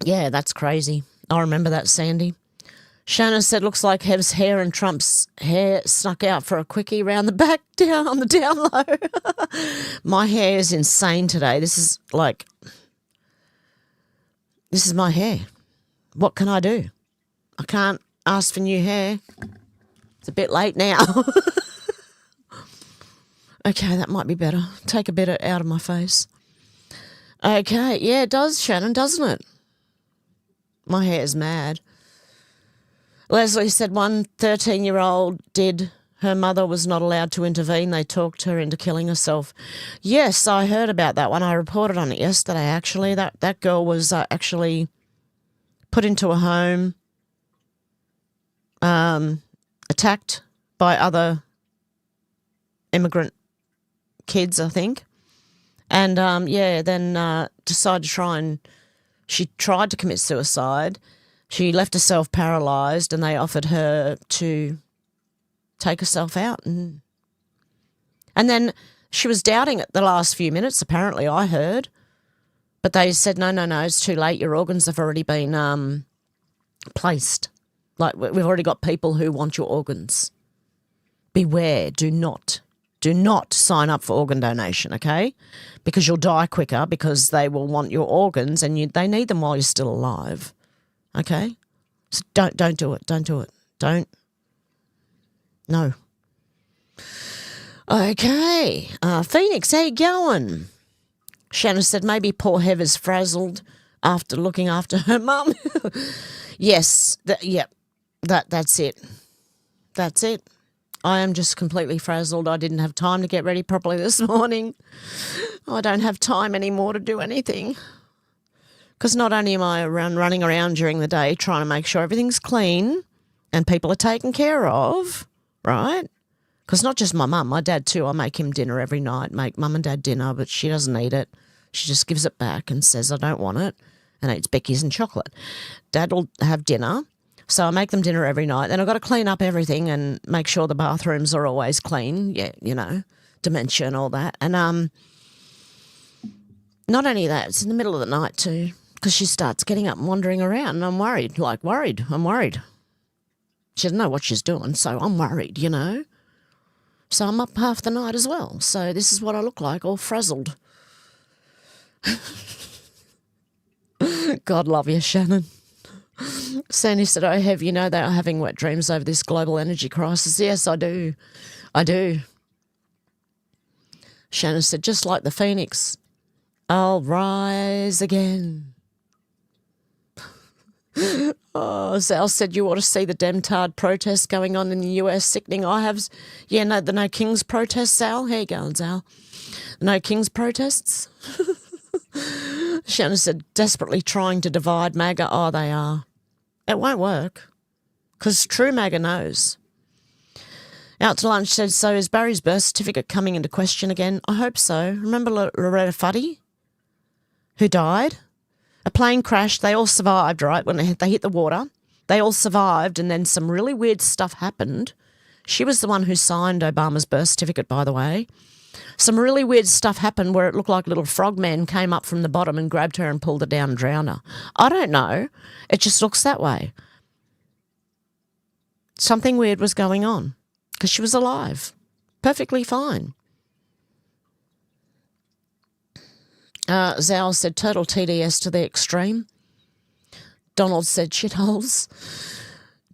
Yeah, that's crazy. I remember that, Sandy. Shannon said, looks like Hev's hair and Trump's hair snuck out for a quickie round the back, down on the down low. My hair is insane today. This is my hair. What can I do? I can't ask for new hair. It's a bit late now. Okay, that might be better. Take a bit out of my face. Okay, yeah, it does, Shannon, doesn't it? My hair is mad. Leslie said one 13-year-old did. Her mother was not allowed to intervene. They talked her into killing herself. Yes, I heard about that one. I reported on it yesterday, actually. That girl was actually put into a home, attacked by other immigrant kids, I think. And, then decided to she tried to commit suicide. She left herself paralysed and they offered her to take herself out. And then she was doubting it the last few minutes, apparently, I heard. But they said, no, it's too late. Your organs have already been placed. Like, we've already got people who want your organs. Beware, do not sign up for organ donation, okay? Because you'll die quicker because they will want your organs and they need them while you're still alive. Okay? So don't do it. Don't do it. Don't. No. Okay. Phoenix, how you going? Shannon said maybe poor Hev is frazzled after looking after her mum. Yes. That's it. That's it. I am just completely frazzled. I didn't have time to get ready properly this morning. I don't have time anymore to do anything. Because not only am I running around during the day trying to make sure everything's clean and people are taken care of, right? Because not just my mum, my dad too. I make him dinner every night, make mum and dad dinner, but she doesn't eat it. She just gives it back and says, I don't want it, and eats Becky's and chocolate. Dad will have dinner, so I make them dinner every night. Then I've got to clean up everything and make sure the bathrooms are always clean. Yeah, dementia and all that. And not only that, it's in the middle of the night too. Because she starts getting up and wandering around, and I'm worried. I'm worried. She doesn't know what she's doing, so I'm worried, So I'm up half the night as well. So this is what I look like, all frazzled. God love you, Shannon. Sandy said, oh, Hev, they are having wet dreams over this global energy crisis. Yes, I do. Shannon said, just like the phoenix, I'll rise again. Oh, Zal said you ought to see the Demtard protests going on in the US. Sickening. I have, the No Kings protests, Zal. How you going, Zal? The No Kings protests? Shannon said, desperately trying to divide MAGA. Oh, they are. It won't work because true MAGA knows. Out to lunch said, so is Barry's birth certificate coming into question again? I hope so. Remember Loretta Fuddy, who died? A plane crashed. They all survived, right? When they hit the water, they all survived, and then some really weird stuff happened. She was the one who signed Obama's birth certificate, by the way. Some really weird stuff happened where it looked like little frogmen came up from the bottom and grabbed her and pulled her down and drowned her. I don't know. It just looks that way. Something weird was going on because she was alive, perfectly fine. Zal said total TDS to the extreme. Donald said shitholes.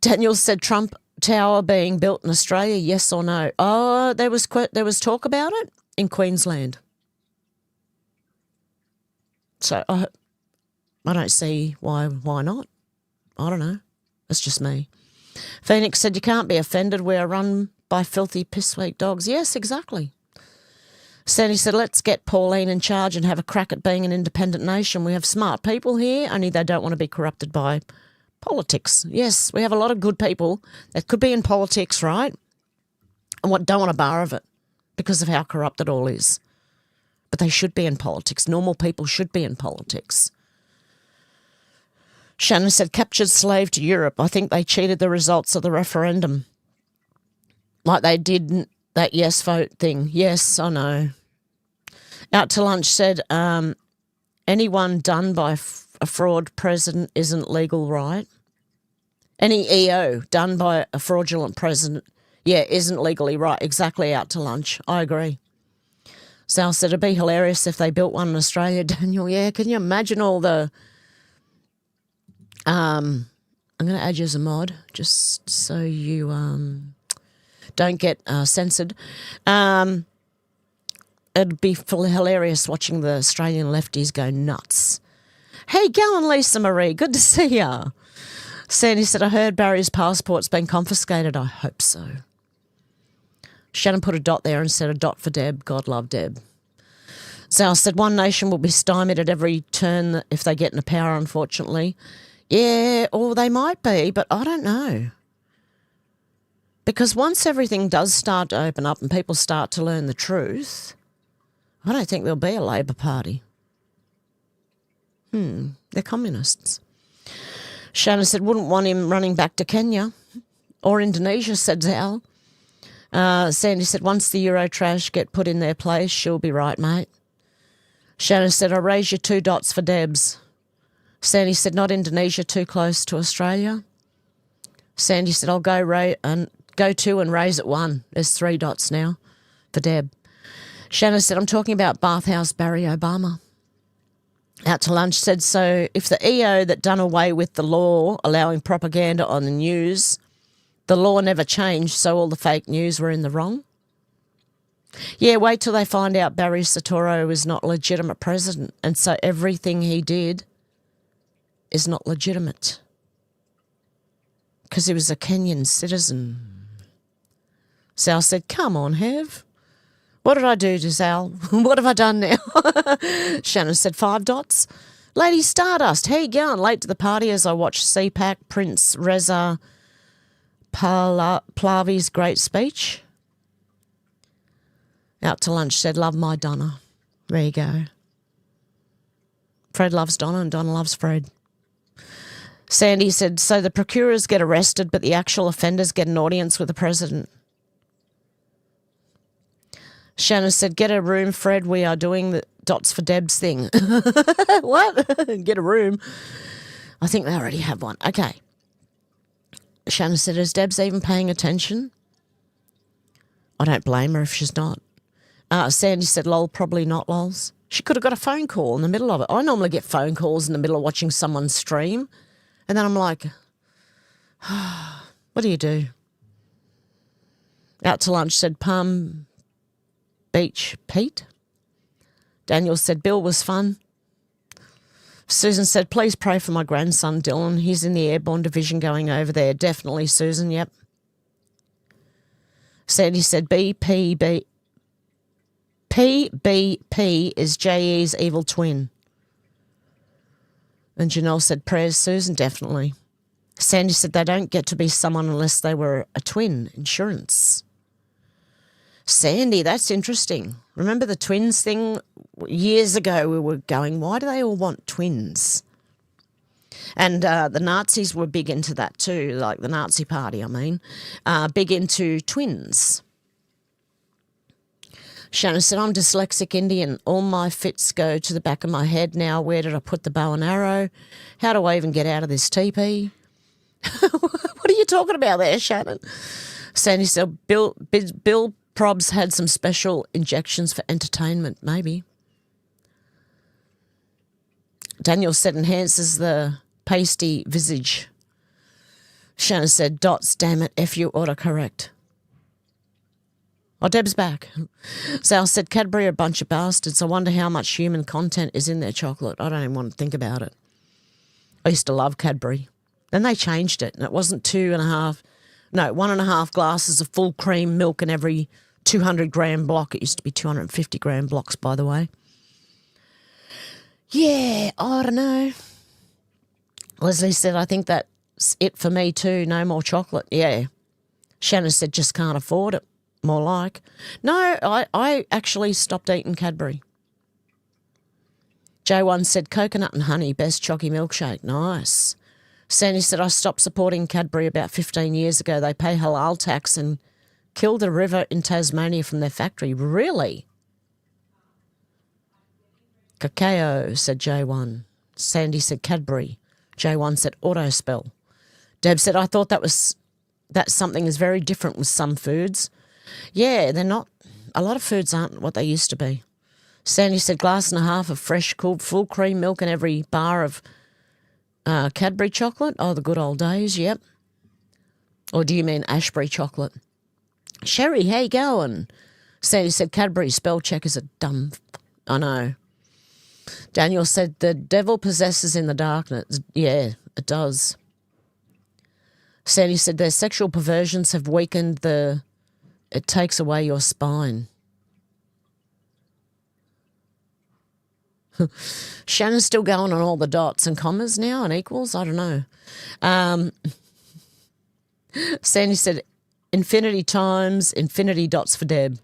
Daniel said Trump Tower being built in Australia, yes or no? Oh, there was talk about it in Queensland. So I don't see why not. I don't know. That's just me. Phoenix said you can't be offended. We are run by filthy pissweak dogs. Yes, exactly. Sandy said, let's get Pauline in charge and have a crack at being an independent nation. We have smart people here, only they don't want to be corrupted by politics. Yes, we have a lot of good people that could be in politics, right? And don't want a bar of it because of how corrupt it all is. But they should be in politics. Normal people should be in politics. Shannon said, captured slave to Europe. I think they cheated the results of the referendum. Like they did that yes vote thing. Yes, I know. Out to Lunch said, anyone done by a fraud president isn't legal, right? Any EO done by a fraudulent president, isn't legally right. Exactly, Out to Lunch. I agree. Sal said it'd be hilarious if they built one in Australia, Daniel. Yeah, can you imagine all the... I'm going to add you as a mod just so you don't get censored. It'd be hilarious watching the Australian lefties go nuts. Hey, go on, Lisa Marie. Good to see ya. Sandy said, I heard Barry's passport's been confiscated. I hope so. Shannon put a dot there and said a dot for Deb. God love Deb. Sal said, one nation will be stymied at every turn if they get into power, unfortunately. Yeah, or they might be, but I don't know. Because once everything does start to open up and people start to learn the truth, I don't think there'll be a Labor Party. They're communists. Shannon said, wouldn't want him running back to Kenya or Indonesia, said Zal. Sandy said, once the Euro trash get put in their place, she'll be right, mate. Shannon said, I'll raise you 2 dots for Debs. Sandy said, not Indonesia, too close to Australia. Sandy said, I'll go 2 and raise it 1. There's 3 dots now for Deb. Shannon said, I'm talking about Bathhouse Barry Obama. Out to Lunch said, so if the EO that done away with the law allowing propaganda on the news, the law never changed, so all the fake news were in the wrong? Yeah, wait till they find out Barry Soetoro is not a legitimate president, and so everything he did is not legitimate because he was a Kenyan citizen. Sal said, come on, Hev. What did I do to Sal? What have I done now? Shannon said 5 dots. Lady Stardust, how you going? Late to the party as I watch CPAC, Prince Reza Pahlavi's great speech. Out to Lunch said, love my Donna. There you go. Fred loves Donna and Donna loves Fred. Sandy said, so the procurers get arrested, but the actual offenders get an audience with the president. Shannon said, get a room, Fred. We are doing the dots for Deb's thing. What? Get a room. I think they already have one. Okay. Shannon said, is Deb's even paying attention? I don't blame her if she's not. Sandy said, lol, probably not lols. She could have got a phone call in the middle of it. I normally get phone calls in the middle of watching someone stream. And then I'm like, what do you do? Out to Lunch said, Palm Beach Pete. Daniel said, Bill was fun. Susan said, please pray for my grandson, Dylan. He's in the airborne division going over there. Definitely, Susan, yep. Sandy said, PBP is JE's evil twin. And Janelle said, prayers, Susan, definitely. Sandy said, they don't get to be someone unless they were a twin. Insurance. Sandy, that's interesting. Remember the twins thing? Years ago we were going, why do they all want twins? And the Nazis were big into that too, like the Nazi party, I mean. Big into twins. Shannon said, I'm dyslexic Indian. All my fits go to the back of my head now. Where did I put the bow and arrow? How do I even get out of this teepee? What are you talking about there, Shannon? Sandy said, Bill Probs had some special injections for entertainment, maybe. Daniel said, enhances the pasty visage. Shannon said, dots, damn it, F you autocorrect. Oh, Deb's back. Sal said, Cadbury are a bunch of bastards. I wonder how much human content is in their chocolate. I don't even want to think about it. I used to love Cadbury. Then they changed it, and it wasn't 1.5 glasses of full cream milk in every 200-gram block. It used to be 250-gram blocks, by the way. Yeah, I don't know. Leslie said, I think that's it for me too. No more chocolate. Yeah. Shannon said, just can't afford it. More like. No, I actually stopped eating Cadbury. J1 said, coconut and honey, best chalky milkshake. Nice. Sandy said, I stopped supporting Cadbury about 15 years ago. They pay halal tax and killed a river in Tasmania from their factory. Really? Cacao, said J1. Sandy said Cadbury. J1 said Autospell. Deb said, I thought that something is very different with some foods. Yeah, they're not. A lot of foods aren't what they used to be. Sandy said glass and a half of fresh, cooled, full cream milk and every bar of Cadbury chocolate. Oh, the good old days, yep. Or do you mean Ashbury chocolate? Sherry, how you going? Sandy said Cadbury spell check is a dumb... I know. Daniel said the devil possesses in the darkness. Yeah, it does. Sandy said their sexual perversions have weakened the... It takes away your spine. Shannon's still going on all the dots and commas now and equals. I don't know. Sandy said infinity times, infinity dots for Deb.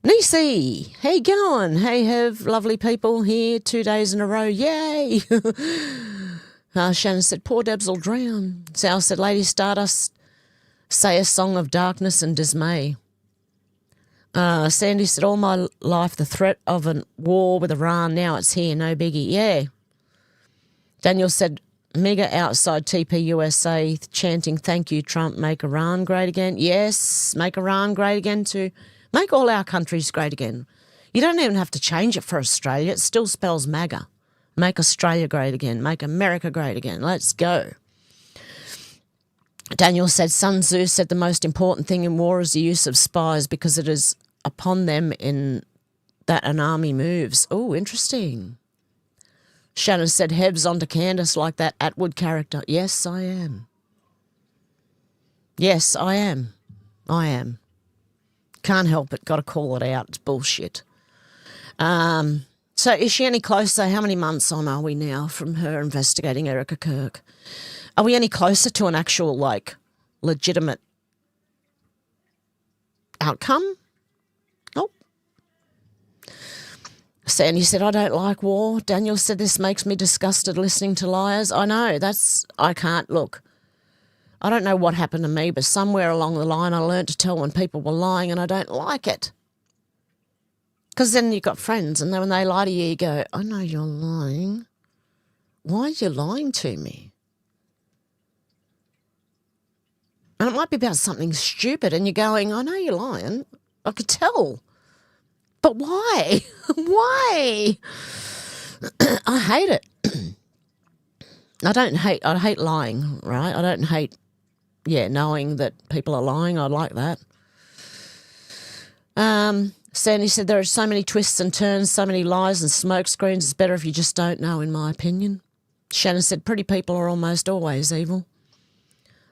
Nisi, how you going? Hey, have lovely people here 2 days in a row. Yay! Shannon said, poor Debs will drown. Sal said, Lady Stardust, say a song of darkness and dismay. Sandy said, all my life the threat of a war with Iran, now it's here, no biggie. Yeah. Daniel said, mega outside TP USA chanting, thank you, Trump, make Iran great again. Yes, make Iran great again too. Make all our countries great again. You don't even have to change it for Australia. It still spells MAGA. Make Australia great again. Make America great again. Let's go. Daniel said, Sun Tzu said the most important thing in war is the use of spies because it is upon them in that an army moves. Oh, interesting. Shannon said, Hebs onto Candace like that Atwood character. Yes, I am. Yes, I am. I am. Can't help it. Got to call it out. It's bullshit. So is she any closer? How many months on are we now from her investigating Erika Kirk? Are we any closer to an actual, legitimate outcome? Nope. Sandy said, I don't like war. Daniel said, this makes me disgusted listening to liars. I know, I can't look. I don't know what happened to me, but somewhere along the line I learned to tell when people were lying and I don't like it. Because then you've got friends and then when they lie to you, you go, I know you're lying. Why are you lying to me? And it might be about something stupid and you're going, I know you're lying. I could tell. But why? Why? I hate it. I hate lying, right? I don't hate, knowing that people are lying. I like that. Sandy said there are so many twists and turns, so many lies and smoke screens. It's better if you just don't know, in my opinion. Shannon said pretty people are almost always evil.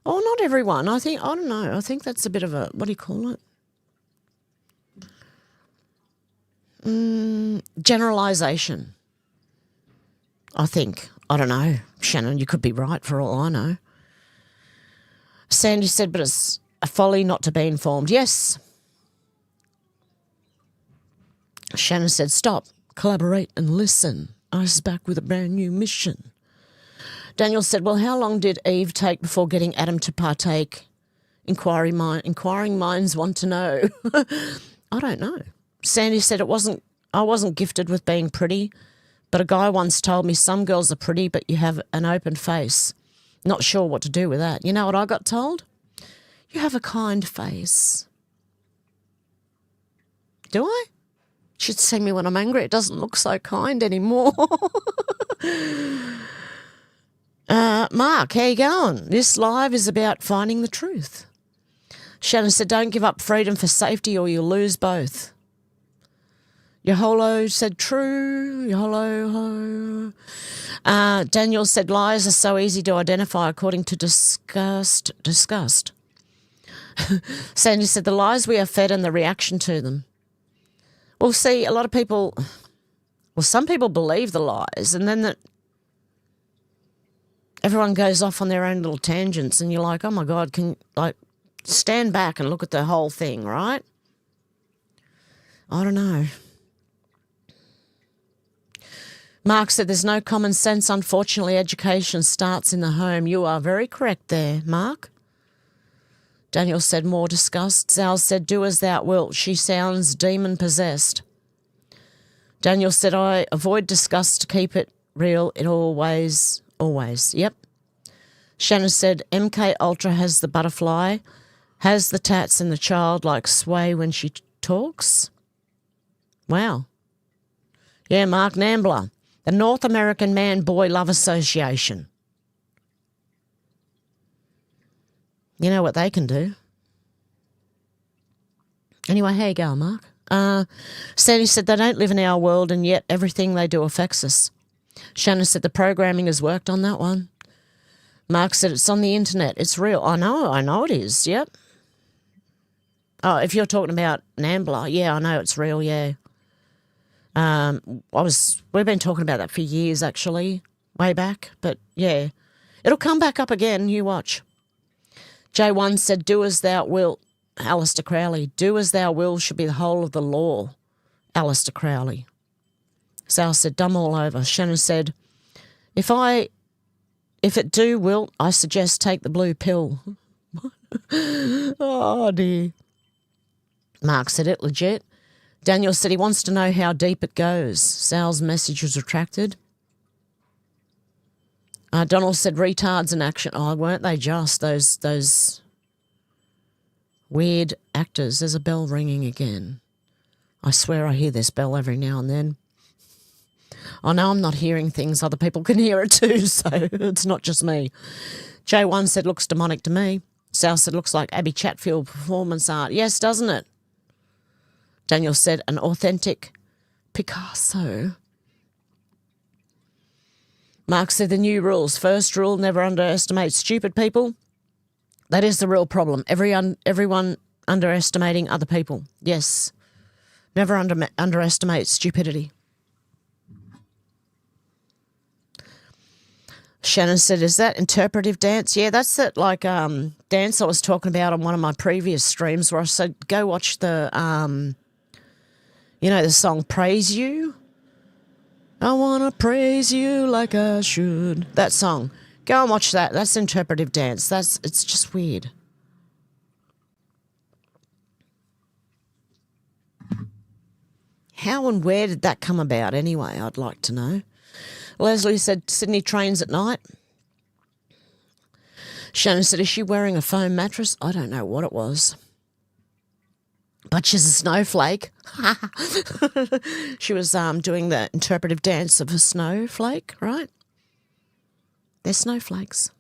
Oh, not everyone. I don't know. I think that's a bit of a, what do you call it? Generalisation. I think. I don't know. Shannon, you could be right for all I know. Sandy said, but it's a folly not to be informed. Yes. Shannon said, stop, collaborate and listen. I was back with a brand new mission. Daniel said, well, how long did Eve take before getting Adam to partake? Inquiring minds want to know. I don't know. Sandy said, I wasn't gifted with being pretty, but a guy once told me some girls are pretty, but you have an open face. Not sure what to do with that. You know what I got told? You have a kind face. Do I? Should see me when I'm angry. It doesn't look so kind anymore. Mark, how you going? This live is about finding the truth. Shannon said, don't give up freedom for safety or you'll lose both. Yaholo said, true. Yaholo. Daniel said, lies are so easy to identify according to disgust. Sandy said, the lies we are fed and the reaction to them. Well, see, a lot of people, some people believe the lies and then everyone goes off on their own little tangents and you're like, oh my God, can stand back and look at the whole thing, right? I don't know. Mark said there's no common sense. Unfortunately, education starts in the home. You are very correct there, Mark. Daniel said, more disgust. Sal said, do as thou wilt. She sounds demon-possessed. Daniel said, I avoid disgust to keep it real. It always. Yep. Shannon said, MK Ultra has the butterfly, has the tats and the childlike sway when she talks. Wow. Yeah, Mark Nambler, the North American Man-Boy Love Association. You know what they can do. Anyway, how you going, Mark? Sandy said they don't live in our world and yet everything they do affects us. Shannon said the programming has worked on that one. Mark said it's on the internet. It's real. I know it is, yep. Oh, if you're talking about Nambler, yeah, I know it's real, yeah. We've been talking about that for years, actually, way back, but yeah. It'll come back up again, you watch. J1 said, do as thou wilt, Alistair Crowley. Do as thou wilt should be the whole of the law, Alistair Crowley. Sal said, dumb all over. Shannon said, if it do wilt, I suggest take the blue pill. Oh, dear. Mark said it legit. Daniel said he wants to know how deep it goes. Sal's message was retracted. Donald said retards in action. Oh, weren't they just those weird actors? There's a bell ringing again. I swear I hear this bell every now and then. I know I'm not hearing things. Other people can hear it too, so it's not just me. J1 said looks demonic to me. Sal said looks like Abby Chatfield performance art. Yes, doesn't it? Daniel said an authentic Picasso. Mark said the new rules. First rule, never underestimate stupid people. That is the real problem. Everyone underestimating other people. Yes. Never underestimate stupidity. Shannon said, is that interpretive dance? Yeah, that's that dance I was talking about on one of my previous streams where I said, go watch the, the song Praise You. I want to praise you like I should. That song. Go and watch that. That's interpretive dance. It's just weird. How and where did that come about anyway? I'd like to know. Leslie said Sydney trains at night. Shannon said, is she wearing a foam mattress? I don't know what it was. But she's a snowflake. She was doing the interpretive dance of a snowflake, right? They're snowflakes.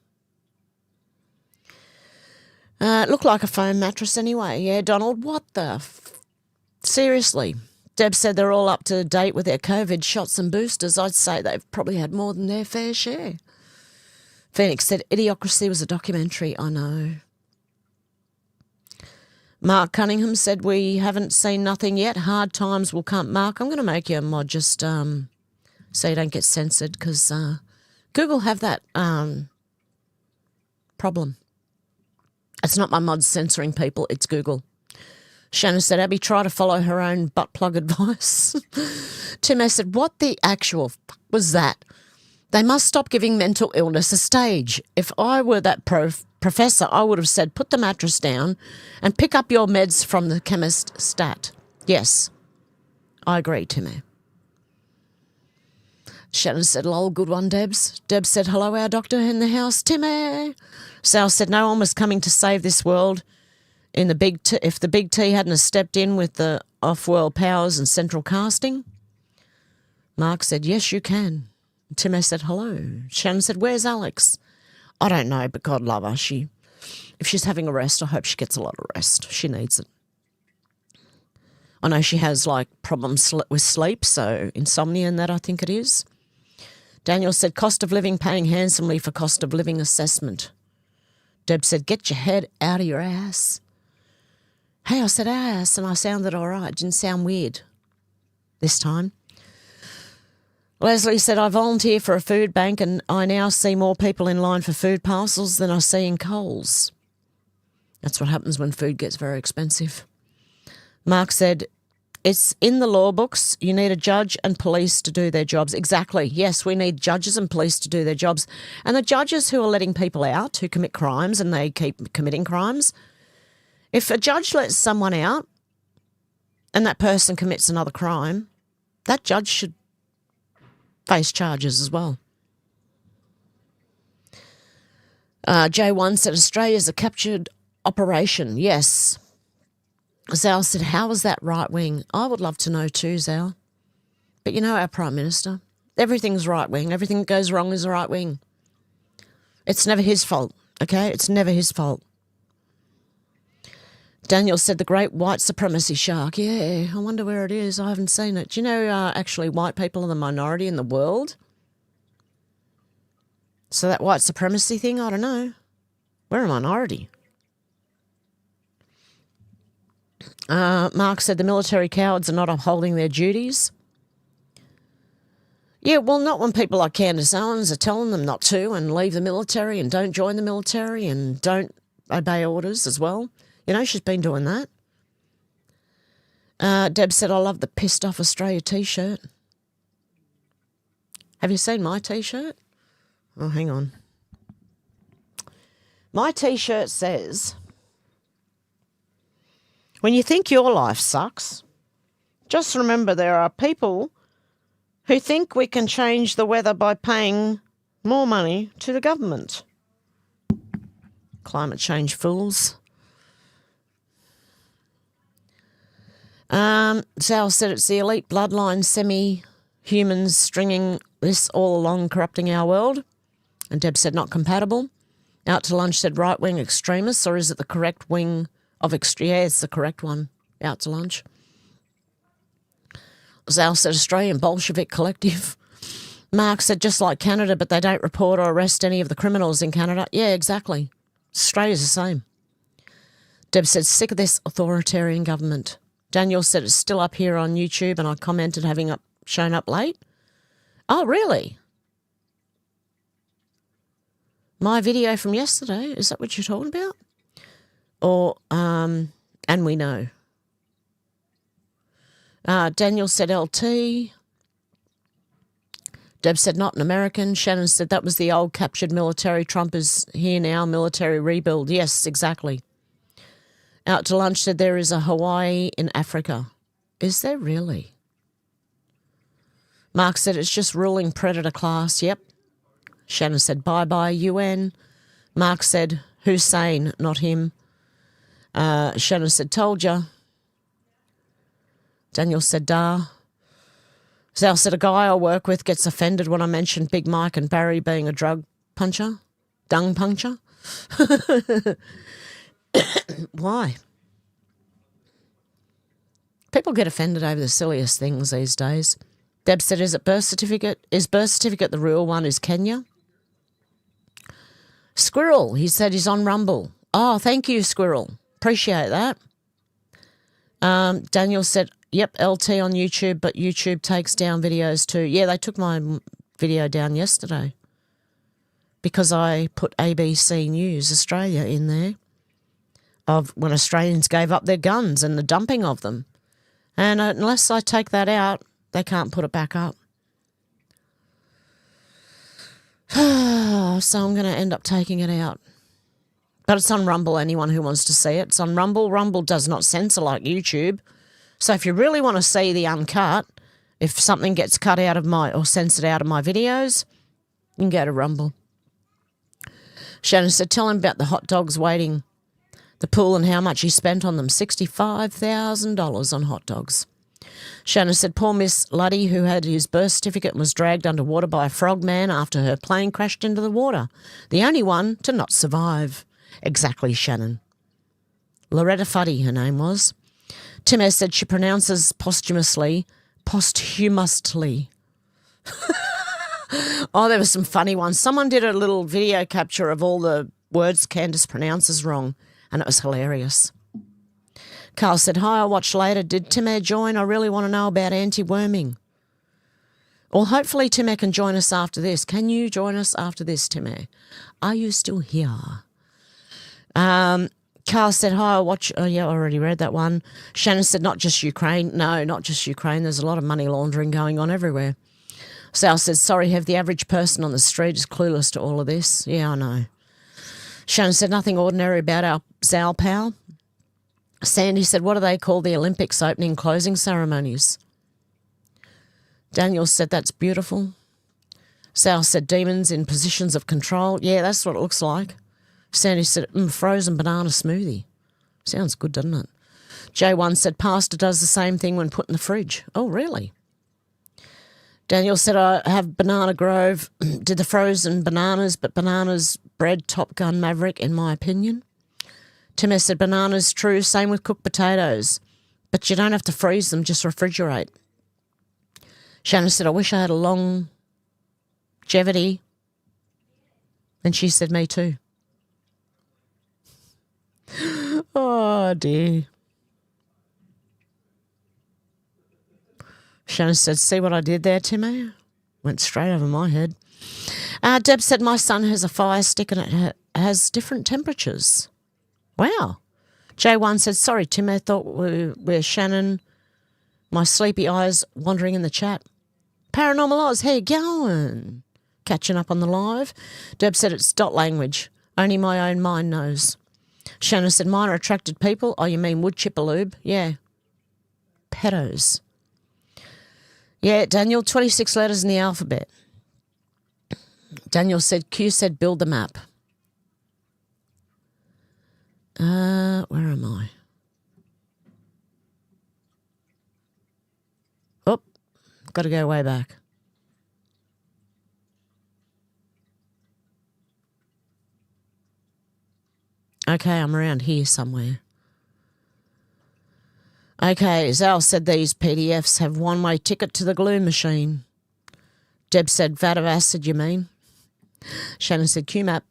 It looked like a foam mattress anyway. Yeah, Donald, what the... Seriously. Deb said they're all up to date with their COVID shots and boosters. I'd say they've probably had more than their fair share. Phoenix said Idiocracy was a documentary. I know. Mark Cunningham said we haven't seen nothing yet. Hard times will come. Mark, I'm going to make you a mod just so you don't get censored because Google have that problem. It's not my mods censoring people, it's Google. Shannon said, Abby, try to follow her own butt plug advice. Tim S. said, what the actual fuck was that? They must stop giving mental illness a stage. If I were that professor, I would have said, put the mattress down and pick up your meds from the chemist stat. Yes, I agree, Timmy. Shannon said, lol, good one, Debs. Debs said, hello, our doctor in the house, Timmy. Sal said, no one was coming to save this world. If the big T hadn't stepped in with the off-world powers and central casting. Mark said, yes, you can. Tim said, hello. Shannon said, where's Alex? I don't know, but God love her. If she's having a rest, I hope she gets a lot of rest. She needs it. I know she has, problems with sleep, so insomnia and that I think it is. Daniel said, cost of living paying handsomely for cost of living assessment. Deb said, get your head out of your ass. Hey, I said ass, and I sounded all right. Didn't sound weird this time. Leslie said, I volunteer for a food bank and I now see more people in line for food parcels than I see in Coles. That's what happens when food gets very expensive. Mark said, it's in the law books. You need a judge and police to do their jobs. Exactly. Yes, we need judges and police to do their jobs. And the judges who are letting people out who commit crimes and they keep committing crimes, If a judge lets someone out and that person commits another crime, that judge should face charges as well. J1 said Australia's a captured operation. Yes. Zal said, how is that right wing? I would love to know too, Zal. But you know our Prime Minister. Everything's right wing. Everything that goes wrong is right wing. It's never his fault, okay? It's never his fault. Daniel said the great white supremacy shark. Yeah, I wonder where it is. I haven't seen it. Do you know actually white people are the minority in the world? So that white supremacy thing, I don't know. We're a minority. Mark said the military cowards are not upholding their duties. Yeah, well, not when people like Candace Owens are telling them not to and leave the military and don't join the military and don't obey orders as well. You know, she's been doing that. Deb said, I love the Pissed Off Australia T-shirt. Have you seen my T-shirt? Oh, hang on. My T-shirt says, when you think your life sucks, just remember there are people who think we can change the weather by paying more money to the government. Climate change fools. Sal said it's the elite bloodline semi-humans stringing this all along, corrupting our world. And Deb said not compatible. Out to lunch said right-wing extremists, or is it the correct wing of yeah, it's the correct one. Out to lunch. Zal said Australian Bolshevik collective. Mark said just like Canada, but they don't report or arrest any of the criminals in Canada. Yeah, exactly. Australia's the same. Deb said sick of this authoritarian government. Daniel said it's still up here on YouTube, and I commented having shown up late. Oh, really? My video from yesterday, is that what you're talking about? Or, and we know. Daniel said LT. Deb said not an American. Shannon said that was the old captured military. Trump is here now, military rebuild. Yes, exactly. Out to lunch said there is a Hawaii in Africa. Is there really? Mark said it's just ruling predator class. Yep. Shannon said bye-bye UN. Mark said Hussein, not him. Shannon said told ya. Daniel said da. Zal said a guy I work with gets offended when I mention Big Mike and Barry being a drug puncher. Dung puncher. Why? People get offended over the silliest things these days. Deb said, is it birth certificate? Is birth certificate the real one? Is Kenya? Squirrel, he said he's on Rumble. Oh, thank you, Squirrel. Appreciate that. Daniel said, yep, LT on YouTube, but YouTube takes down videos too. Yeah, they took my video down yesterday because I put ABC News Australia in there of when Australians gave up their guns and the dumping of them. And unless I take that out, they can't put it back up. So I'm going to end up taking it out. But it's on Rumble, anyone who wants to see it. It's on Rumble. Rumble does not censor like YouTube. So if you really want to see the uncut, if something gets cut out of or censored out of my videos, you can go to Rumble. Shannon said, tell him about the hot dogs waiting the pool and how much he spent on them. $65,000 on hot dogs. Shannon said, poor Miss Luddy, who had his birth certificate and was dragged underwater by a frogman after her plane crashed into the water. The only one to not survive. Exactly, Shannon. Loretta Fuddy, her name was. Tim S. said she pronounces posthumously. Oh, there were some funny ones. Someone did a little video capture of all the words Candace pronounces wrong, and it was hilarious. Carl said, hi, I'll watch later. Did Tim join? I really want to know about anti-worming. Well, hopefully Tim can join us after this. Can you join us after this, Tim? Are you still here? Carl said, hi, I'll watch. Oh, yeah, I already read that one. Shannon said, not just Ukraine. No, not just Ukraine. There's a lot of money laundering going on everywhere. Sal said, sorry, have the average person on the street is clueless to all of this. Yeah, I know. Shannon said, nothing ordinary about our Zal pal. Sandy said, what do they call the Olympics opening and closing ceremonies? Daniel said, that's beautiful. Sal said, demons in positions of control. Yeah, that's what it looks like. Sandy said, frozen banana smoothie. Sounds good, doesn't it? J1 said, Pastor does the same thing when put in the fridge. Oh, really? Daniel said, I have Banana Grove, did the frozen bananas, but bananas bred Top Gun Maverick, in my opinion. Tim said, bananas, true, same with cooked potatoes, but you don't have to freeze them, just refrigerate. Shannon said, I wish I had a longevity. And she said, me too. Oh, dear. Shannon said, see what I did there, Timmy? Went straight over my head. Deb said, my son has a fire stick and it has different temperatures. Wow. J1 said, sorry, Tim, I thought we're Shannon. My sleepy eyes wandering in the chat. Paranormal Oz, how you going? Catching up on the live. Deb said, it's dot language. Only my own mind knows. Shannon said, mine are attracted people. Oh, you mean wood chipper lube? Yeah. Pedos. Yeah, Daniel, 26 letters in the alphabet. Daniel said, Q said, build the map. Where am I? Oh, got to go way back. Okay, I'm around here somewhere. Okay, Zal said these PDFs have one-way ticket to the glue machine. Deb said, vat of acid, you mean? Shannon said, QMAP.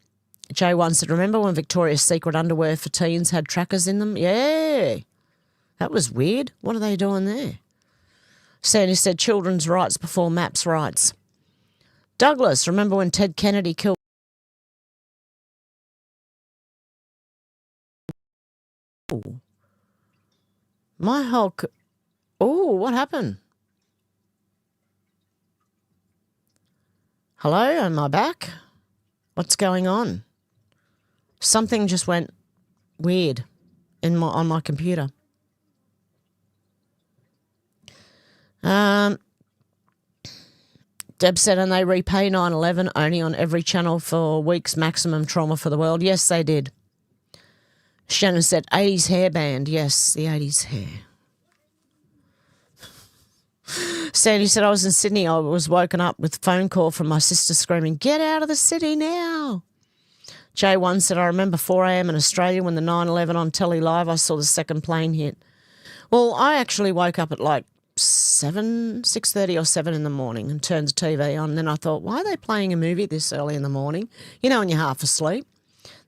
J1 said, remember when Victoria's Secret underwear for teens had trackers in them? Yeah. That was weird. What are they doing there? Sandy said, children's rights before MAPS rights. Douglas, remember when Ted Kennedy killed... Ooh. My whole... Oh, what happened? Hello, am I back? What's going on? Something just went weird on my computer. Deb said, and they repay 9/11 only on every channel for weeks maximum trauma for the world. Yes, they did. Shannon said, 80s hairband. Yes, the 80s hair. Sandy said, I was in Sydney. I was woken up with a phone call from my sister screaming, get out of the city now. J1 said, I remember 4 a.m. in Australia when the 9/11 on telly live, I saw the second plane hit. Well, I actually woke up at like 6:30 or 7 in the morning and turned the TV on. And then I thought, why are they playing a movie this early in the morning? You know, when you're half asleep.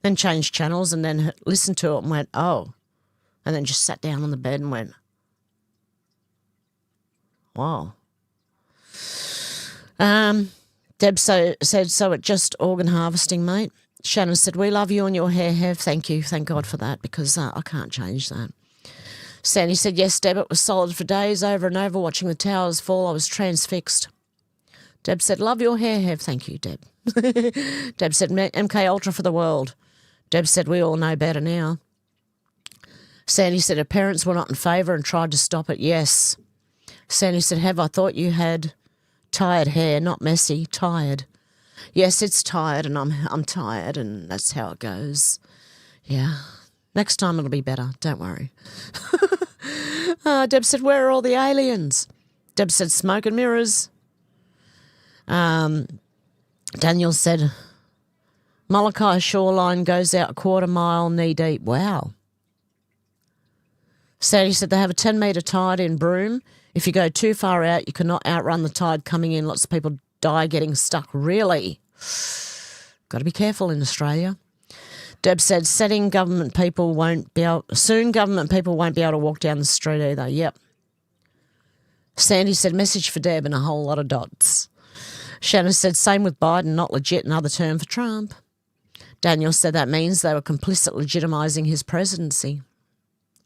Then changed channels and then listened to it and went, oh. And then just sat down on the bed and went, wow. Deb said, so it just organ harvesting, mate. Shannon said, we love you and your hair have. Thank you. Thank God for that because I can't change that. Sandy said, yes, Deb, it was solid for days over and over watching the towers fall. I was transfixed. Deb said, love your hair have. Thank you, Deb. Deb said, MK Ultra for the world. Deb said, we all know better now. Sandy said, her parents were not in favour and tried to stop it. Yes. Sandy said, I thought you had tired hair, not messy, tired. Yes, it's tired and I'm tired and that's how it goes. Yeah. Next time it'll be better. Don't worry. Deb said, where are all the aliens? Deb said, smoke and mirrors. Daniel said, Molokai shoreline goes out a quarter mile knee deep. Wow. Sandy said they have a 10-metre tide in Broome. If you go too far out, you cannot outrun the tide coming in. Lots of people die getting stuck. Really? Got to be careful in Australia. Deb said, soon government people won't be able to walk down the street either. Yep. Sandy said, message for Deb and a whole lot of dots. Shannon said, same with Biden, not legit, another term for Trump. Daniel said that means they were complicit legitimising his presidency.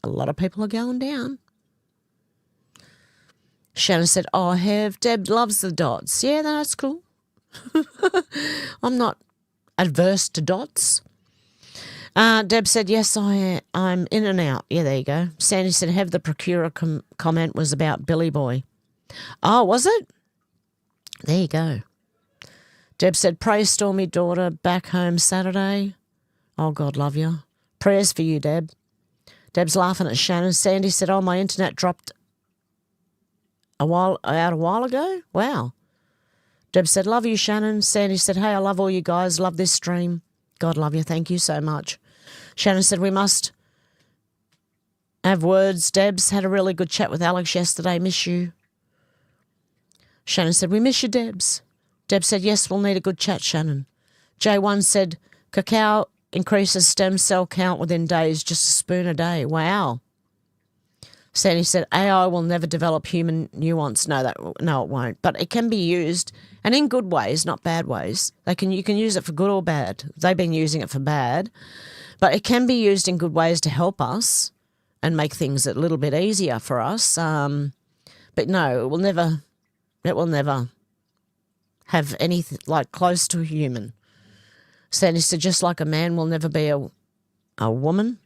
A lot of people are going down. Shannon said, oh, Deb loves the dots. Yeah, that's cool. I'm not adverse to dots. Deb said, yes, I'm in and out. Yeah, there you go. Sandy said, have the procurer comment was about Billy Boy. Oh, was it? There you go. Deb said, pray Stormy daughter back home Saturday. Oh, God love you. Prayers for you, Deb. Deb's laughing at Shannon. Sandy said, oh, my internet dropped a while ago. Wow. Deb said, love you, Shannon. Sandy said, hey, I love all you guys. Love this stream. God love you. Thank you so much. Shannon said, we must have words. Deb's had a really good chat with Alex yesterday. Miss you. Shannon said, we miss you, Debs. Deb said, yes, we'll need a good chat, Shannon. J1 said, cacao increases stem cell count within days, just a spoon a day. Wow. Sandy said, AI will never develop human nuance. No, it won't. But it can be used, and in good ways, not bad ways. You can use it for good or bad. They've been using it for bad. But it can be used in good ways to help us and make things a little bit easier for us. But no, it will never have anything like close to a human. Sandy said, just like a man will never be a woman.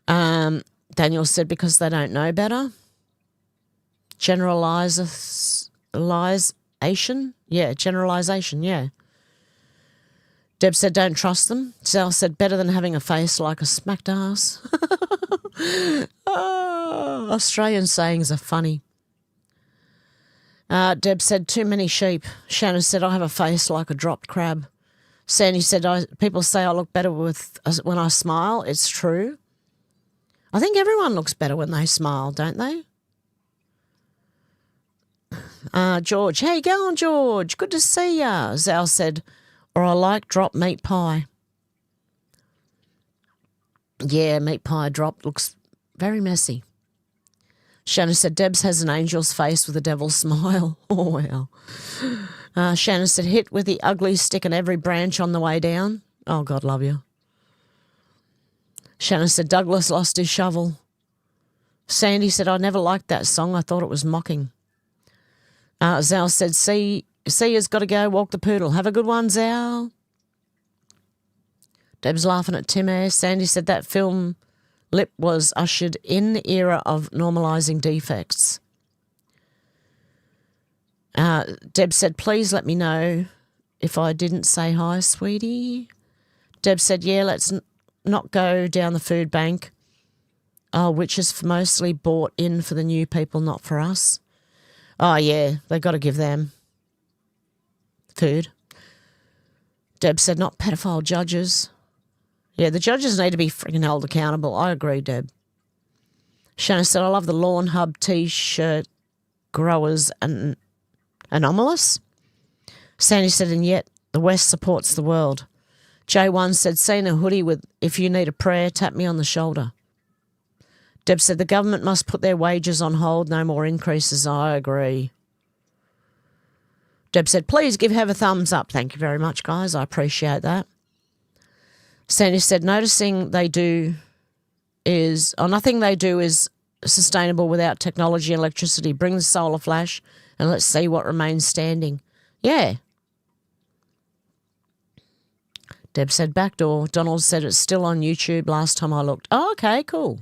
Daniel said, because they don't know better. Generalization? Yeah, generalization, yeah. Deb said, don't trust them. Sal said, better than having a face like a smacked ass. Oh, Australian sayings are funny. Deb said, too many sheep. Shannon said, I have a face like a dropped crab. Sandy said, people say I look better when I smile. It's true. I think everyone looks better when they smile, don't they? George, how you going, George? Good to see ya. Zal said, or I like drop meat pie. Yeah, meat pie drop looks very messy. Shannon said, Debs has an angel's face with a devil's smile. Oh, wow. Shannon said, hit with the ugly stick in every branch on the way down. Oh, God love you. Shannon said, Douglas lost his shovel. Sandy said, I never liked that song. I thought it was mocking. Zal said, see has got to go walk the poodle. Have a good one, Zal. Deb's laughing at Tim Air. Sandy said that film lip was ushered in the era of normalising defects. Deb said, please let me know if I didn't say hi, sweetie. Deb said, yeah, let's not go down the food bank, which is mostly bought in for the new people, not for us. Oh, yeah, they got to give them food. Deb said, not pedophile judges. Yeah, the judges need to be freaking held accountable. I agree, Deb. Shannon said, I love the Lawn Hub T-shirt growers and anomalous. Sandy said, and yet the West supports the world. J1 said, seen a hoodie with, if you need a prayer, tap me on the shoulder. Deb said, the government must put their wages on hold, no more increases. I agree. Deb said, please have a thumbs up. Thank you very much, guys. I appreciate that. Sandy said, nothing they do is sustainable without technology and electricity. Bring the solar flash and let's see what remains standing. Yeah. Deb said, backdoor. Donald said it's still on YouTube last time I looked. Oh, okay, cool.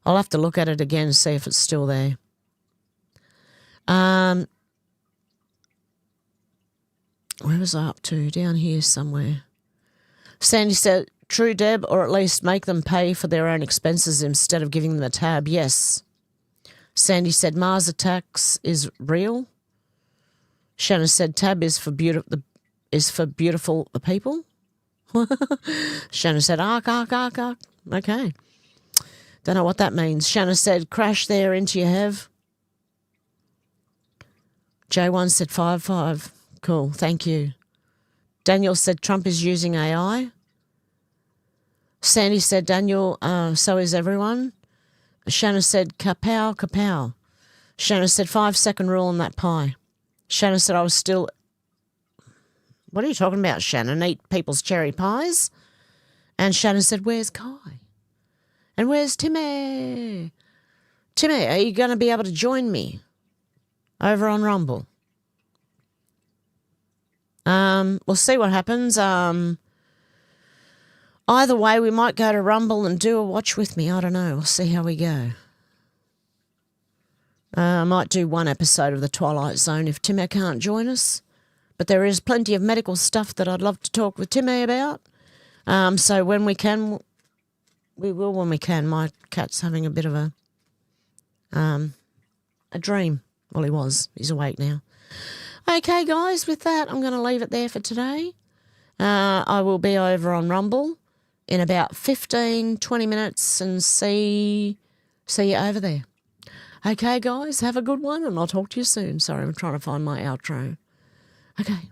I'll have to look at it again and see if it's still there. Where was I up to? Down here somewhere. Sandy said, true, Deb, or at least make them pay for their own expenses instead of giving them a tab. Yes. Sandy said, Mars attacks is real. Shannon said, tab is for beautiful the people. Shannon said, ark. Okay. Don't know what that means. Shannon said, crash there into your have. J1 said 5. Cool, thank you. Daniel said Trump is using AI. Sandy said, Daniel, so is everyone. Shannon said, kapow. Shannon said, 5-second rule on that pie. Shannon said, I was still... What are you talking about, Shannon? Eat people's cherry pies? And Shannon said, where's Kai? And where's Timmy? Timmy, are you going to be able to join me over on Rumble? We'll see what happens. Either way, we might go to Rumble and do a watch with me. I don't know. We'll see how we go. I might do one episode of The Twilight Zone if Timmy can't join us. But there is plenty of medical stuff that I'd love to talk with Timmy about. So when we can, we will when we can. My cat's having a bit of a dream. Well, he was. He's awake now. Okay, guys, with that, I'm going to leave it there for today. I will be over on Rumble in about 15, 20 minutes and see you over there. Okay, guys, have a good one, and I'll talk to you soon. Sorry, I'm trying to find my outro. Okay.